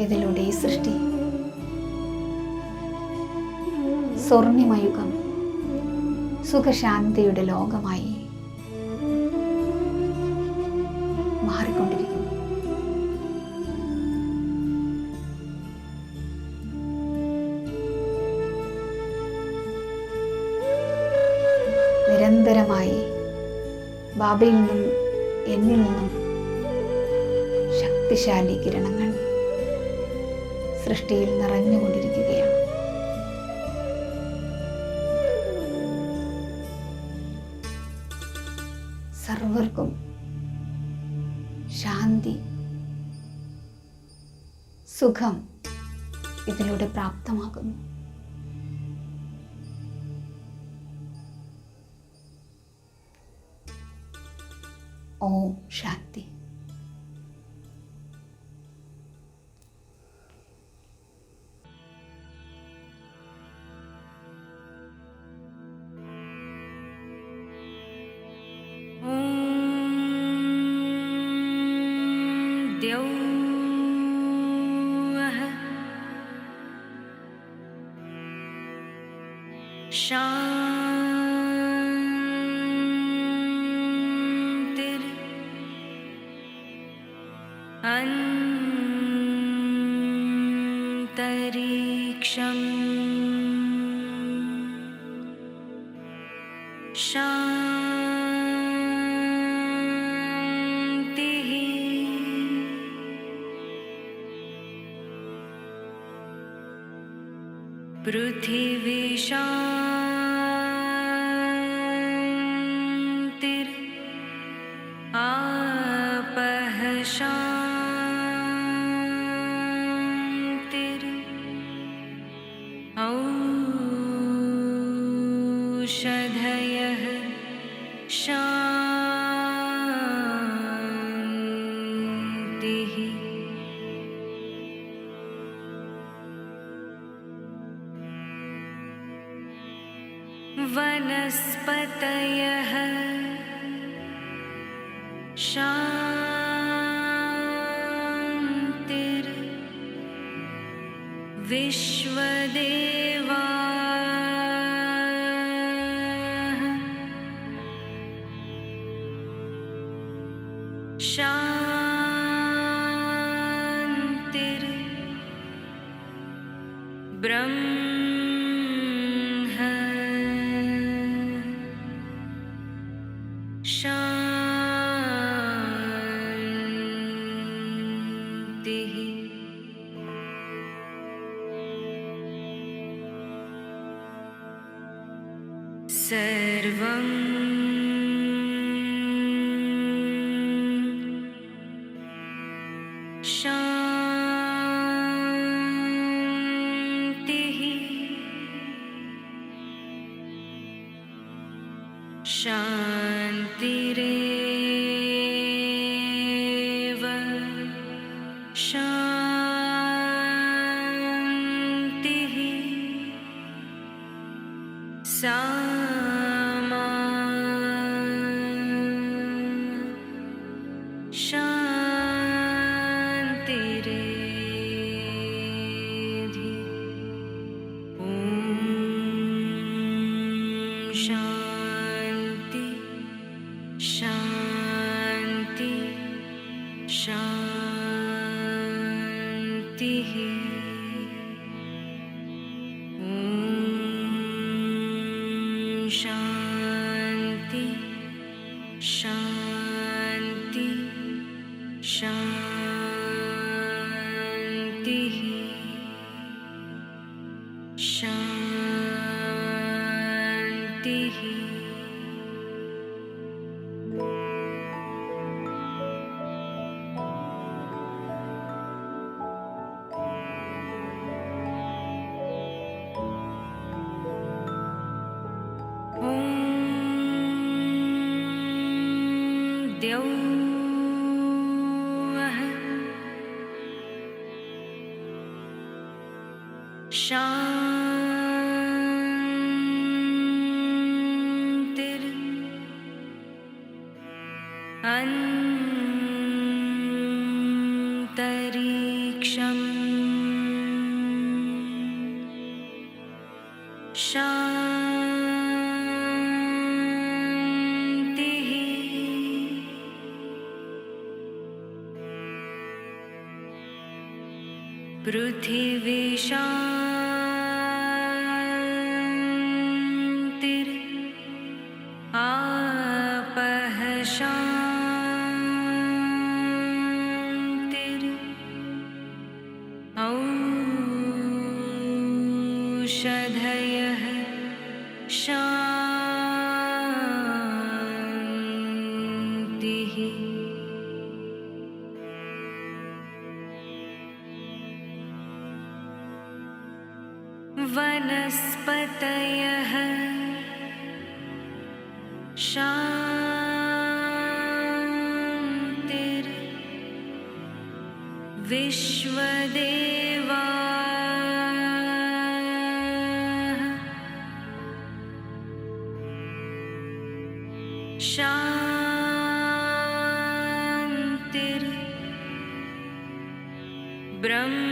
ഇതിലൂടെ ഈ സൃഷ്ടി സ്വർണിമയുഗം സുഖശാന്തിയുടെ ലോകമായി മാറിക്കൊണ്ടിരിക്കുന്നു. നിരന്തരമായി ബാബയിൽ നിന്നും എന്നിൽ നിന്നും ശക്തിശാലി കിരണങ്ങൾ സൃഷ്ടിയിൽ നിറഞ്ഞുകൊണ്ടിരിക്കുകയാണ്. സർവർക്കും ശാന്തി, സുഖം ഇതിലൂടെ പ്രാപ്തമാകുന്നു. ഓം ശാന്തി. शान्तिर् अन्तरिक्षम् शान्तिः पृथिवी शान्तिर् आपः शान्तिर् औषधयः शान्तिः वनस्पतयः शान्तिर् विश्वदेवाः शान्तिर् ब्रह्म शान्तिः सर्वं शान्तिः शान्तिरेव शान्तिः सामा शान्तिरेधि ॐ शान्ति शान्ति शान्तिः ॐ शान्ति शान्ति शान्तिः शान्ति शान्तिः ॐ द्यौः शान्तिर् अन्तरिक्षम् शान्तिः पृथिवी शान्तिर् आपः शान्तिर् औषधयः शान्तिः वनस्पतयः शान्तिर् विश्वदेवाः शान्तिर् ब्रह्म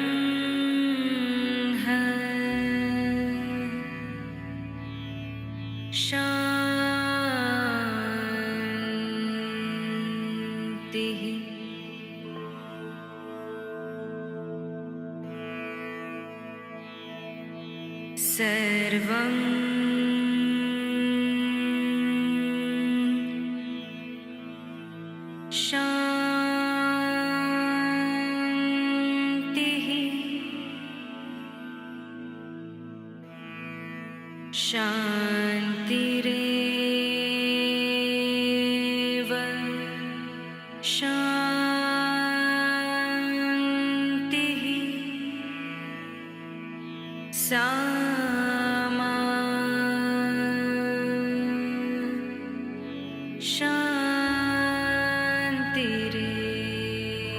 शान्तिः सर्वं शान्तिः शान्तिरेव शान्तिः सामा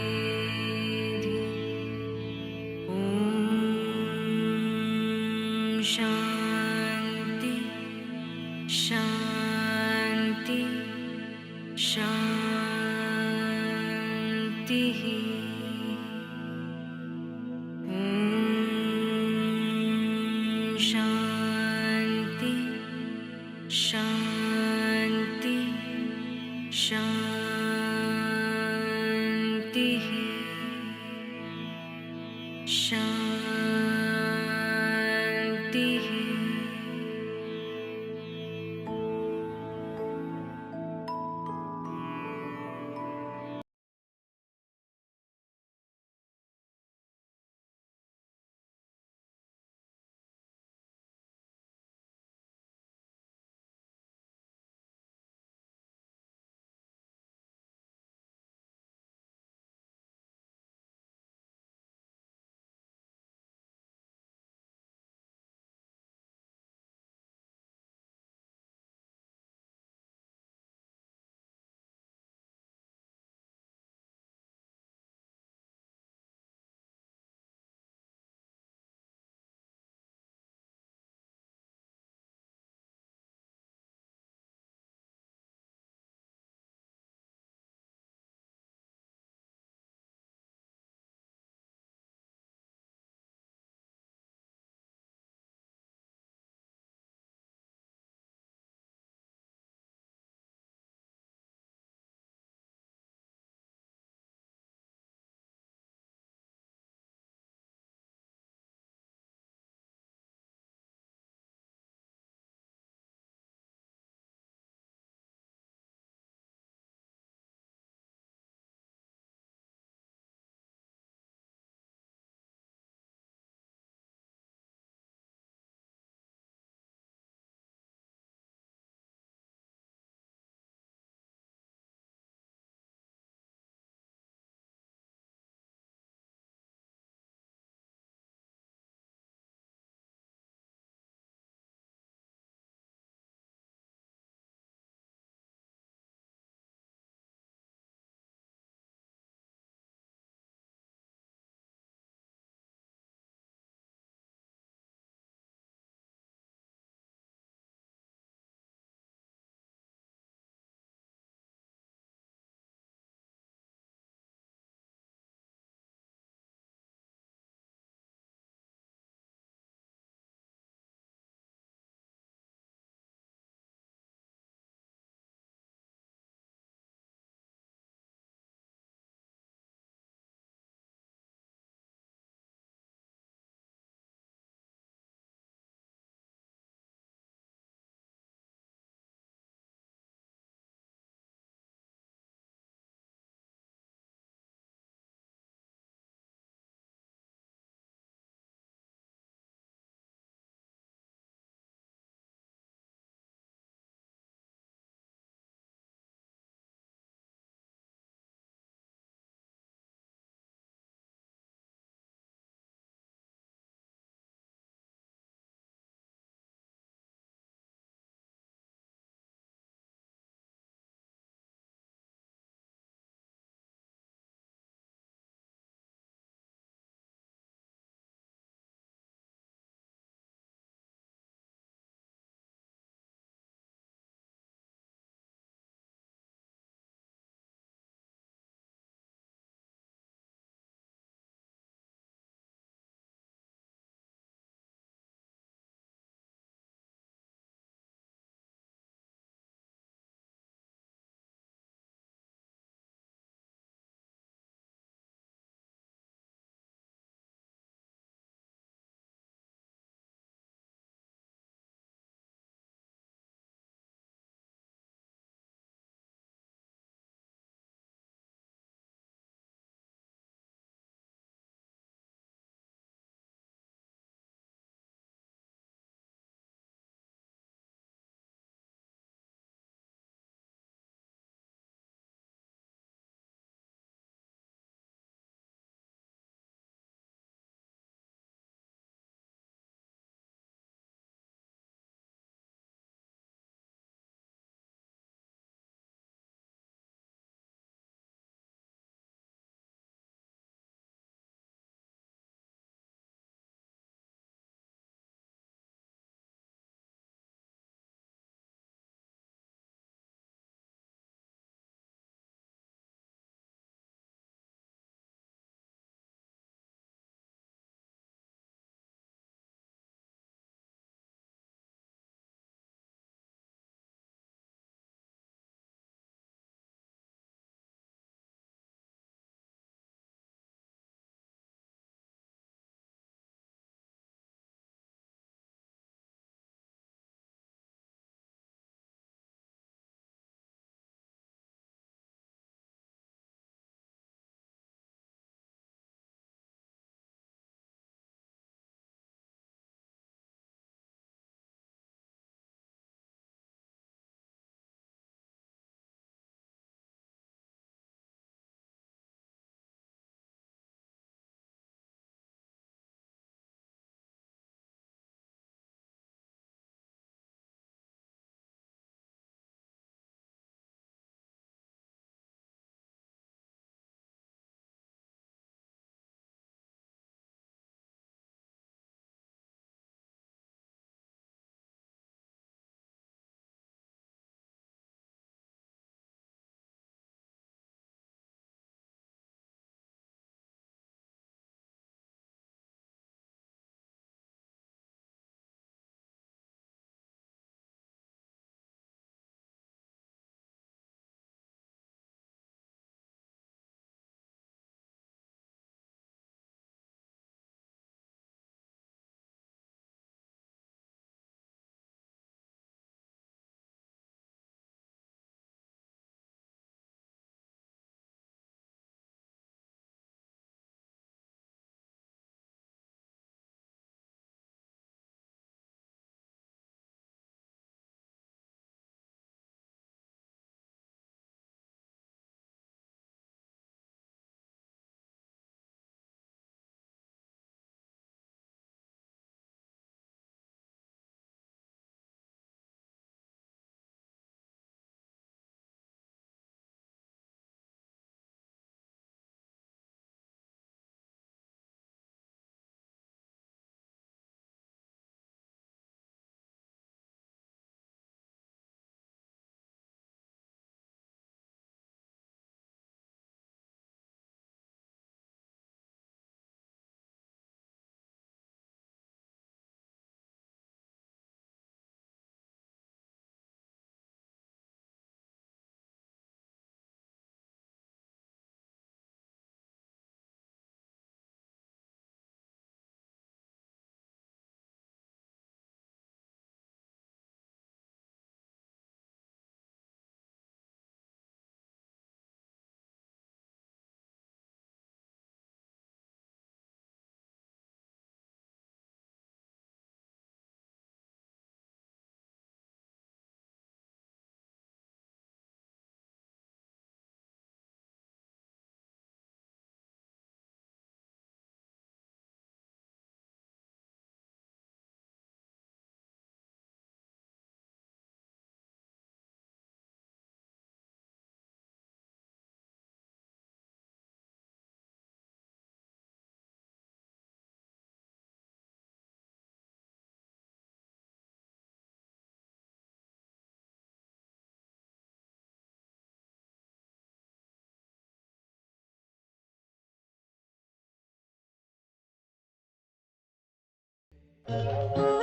शान्तिरेधि ॐ शान्ति शान्ति शान्तिः ॐ शान्ति शान्ति शान्तिः शान्तिः ओ